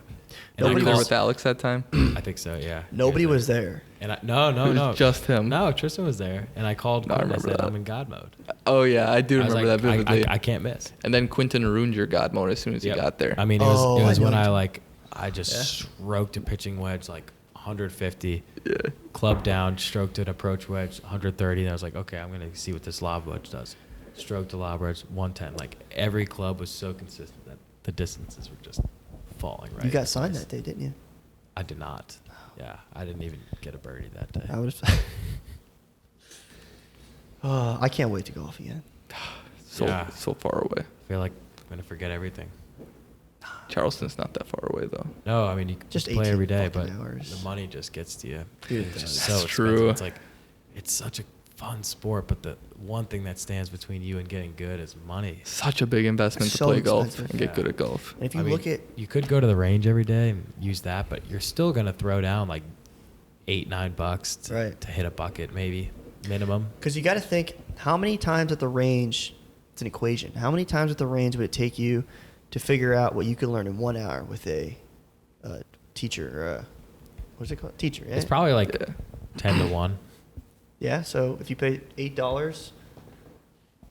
And Were you Nobody there was- with Alex that time? I think so, yeah. Nobody was there. And It was just him. No, Tristan was there, and I called No, I Quentin. I, remember said, that. I'm in God mode. Oh yeah, I do I was remember like, that vividly. I can't miss. And then Quentin ruined your God mode as soon as Yep. you got there. I mean, it Oh, was I know when what I just Yeah. stroked a pitching wedge like 150, yeah. club down, stroked an approach wedge 130, and I was like, okay, I'm gonna see what this lob wedge does. Stroked a lob wedge 110. Like every club was so consistent that the distances were just falling right. You got into signed place. that day, didn't you? I did not. Yeah, I didn't even get a birdie that day. I would have. I can't wait to golf again. So Yeah. so far away. I feel like I'm gonna forget everything. Charleston's not that far away though. No, I mean you Just just play every 18 day, but fucking hours. the money just gets to you. Dude, It's just that's so expensive. true. It's like it's such a fun sport, but the one thing that stands between you and getting good is money. Such a big investment to So play golf expensive. and get Yeah. good at golf. And if you I mean, look at you could go to the range every day and use that, but you're still gonna throw down like $8-9 to, Right. to hit a bucket, maybe minimum. Because you got to think, how many times at the range, it's an equation, how many times at the range would it take you to figure out what you could learn in 1 hour with a teacher, or what's it called? Teacher, yeah? It's probably like Yeah. 10-1. Yeah, so if you pay $8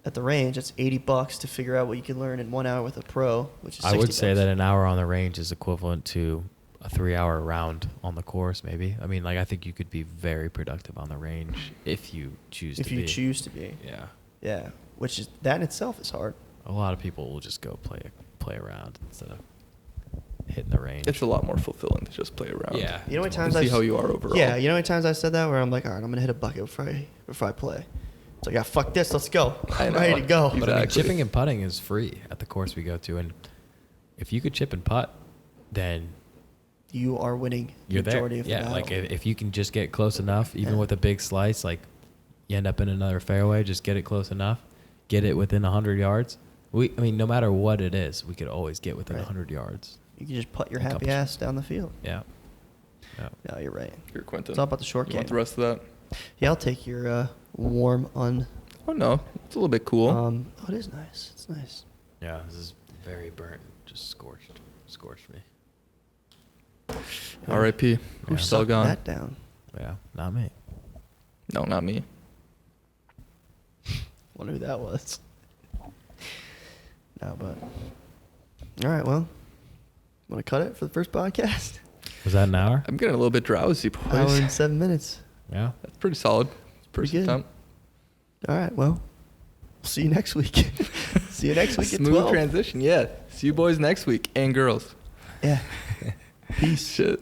at the range, that's $80 to figure out what you can learn in 1 hour with a pro, which is I would say $60. that an hour on the range is equivalent to a 3-hour round on the course, maybe. I mean, like I think you could be very productive on the range if you choose if to you be. choose to be. Yeah. Yeah, which is, that in itself is hard. A lot of people will just go play around instead of hitting the range. It's a lot more fulfilling to just play around. Yeah. You know how many it's times And see I've- how you are overall. Yeah, you know how many times I said that where I'm like, all right, I'm gonna hit a bucket before I play. It's like, yeah, fuck this, let's go. I I'm know. ready to go. But I mean, Exactly. chipping and putting is free at the course we go to, and if you could chip and putt, then You are winning you're there. majority of the Yeah, battle. like if you can just get close enough, even Yeah. with a big slice, like you end up in another fairway, just get it close enough, get it within 100 yards. I mean, no matter what it is, we could always get within Right. 100 yards. You can just putt your A happy couple- ass down the field. Yeah. Yeah. No, you're right. Here, Quentin. It's all about the short You game. want the rest of that? Yeah, I'll take your warm Oh no, it's a little bit cool. Oh, it is nice. It's nice. Yeah, this is very burnt, just scorched me. R.I.P. Who We're still sucked gone. that down? Yeah, not me. No, not me. Wonder who that was. No, but all right. Well, want to cut it for the first podcast? Was that an hour? I'm getting a little bit drowsy, boys. Hour and 7 minutes. Yeah. That's pretty solid. Pretty First good. attempt. All right. Well, we'll see you next week. See you next week at Smooth 12. transition. Yeah. See you boys next week and girls. Yeah. Peace. Shit.